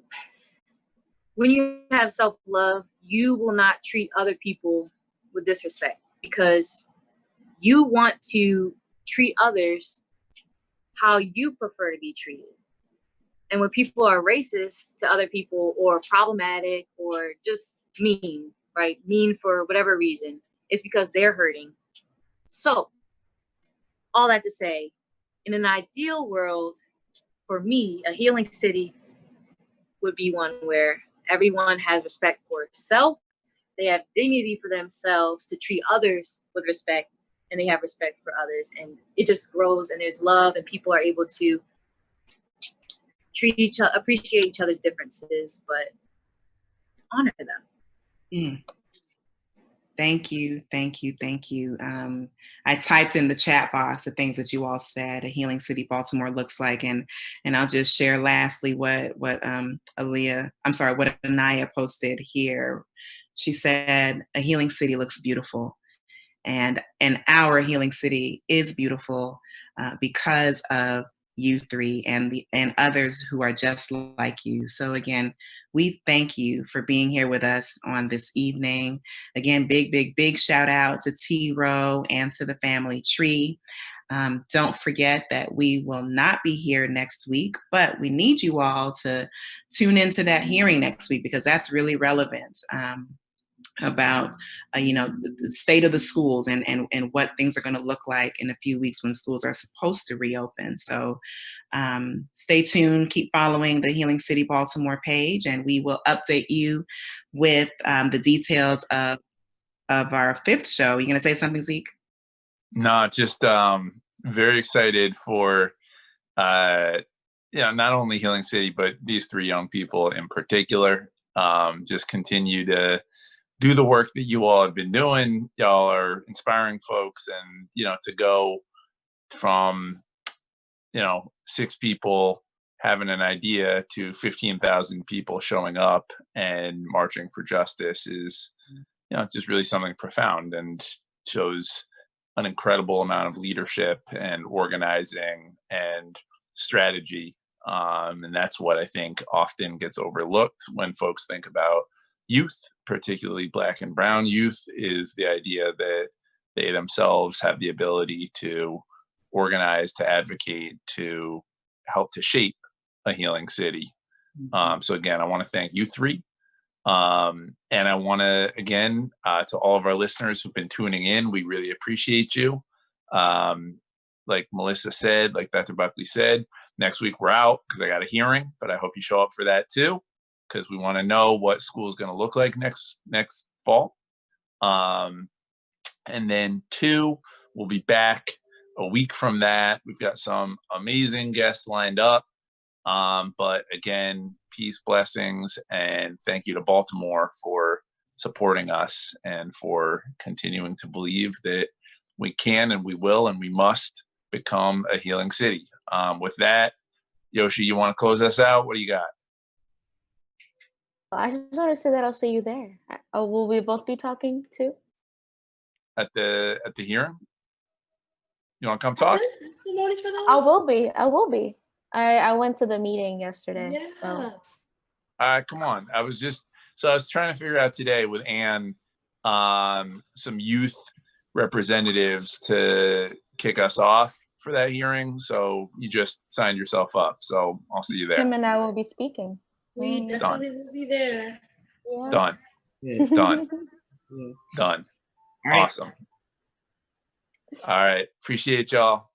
when you have self-love, you will not treat other people with disrespect, because you want to treat others how you prefer to be treated. And when people are racist to other people, or problematic, or just mean, right? Mean for whatever reason, it's because they're hurting. So, all that to say, in an ideal world, for me, a healing city would be one where everyone has respect for self, they have dignity for themselves to treat others with respect, and they have respect for others. And it just grows, and there's love, and people are able to appreciate each other's differences, but honor them. Mm. Thank you. I typed in the chat box the things that you all said a healing city Baltimore looks like, and I'll just share lastly what Anaya posted here. She said a healing city looks beautiful, and our healing city is beautiful because of you three and others who are just like you. So again, we thank you for being here with us on this evening. Again, big shout out to T Row and to the family tree. Don't forget that we will not be here next week, but we need you all to tune into that hearing next week, because that's really relevant. About the state of the schools and what things are going to look like in a few weeks when schools are supposed to reopen. So stay tuned, keep following the Healing City Baltimore page, and we will update you with the details of our 5th show. You going to say something, Zeke? No, just very excited for not only Healing City, but these 3 young people in particular. Just continue to do the work that you all have been doing. Y'all are inspiring folks, and to go from 6 people having an idea to 15,000 people showing up and marching for justice is just really something profound, and shows an incredible amount of leadership and organizing and strategy. And that's what I think often gets overlooked when folks think about youth, particularly Black and Brown youth, is the idea that they themselves have the ability to organize, to advocate, to help to shape a healing city. So again, I want to thank you 3. And I want to, again, to all of our listeners who've been tuning in, we really appreciate you. Like Melissa said, like Dr. Buckley said, next week we're out because I got a hearing, but I hope you show up for that too, because we want to know what school is going to look like next fall. And then 2, we'll be back a week from that. We've got some amazing guests lined up. But again, peace, blessings, and thank you to Baltimore for supporting us and for continuing to believe that we can and we will and we must become a healing city. With that, Yoshi, you want to close us out? What do you got? I just want to say that I'll see you there. Will we both be talking too? At the hearing? You want to come talk? I will be. I went to the meeting yesterday. Yeah. So Come on. I was trying to figure out today with Anne, some youth representatives to kick us off for that hearing. So you just signed yourself up. So I'll see you there. him and I will be speaking. We definitely will be there. Yeah. Done. Good. Done. Good. Done. All right. Awesome. All right. Appreciate y'all.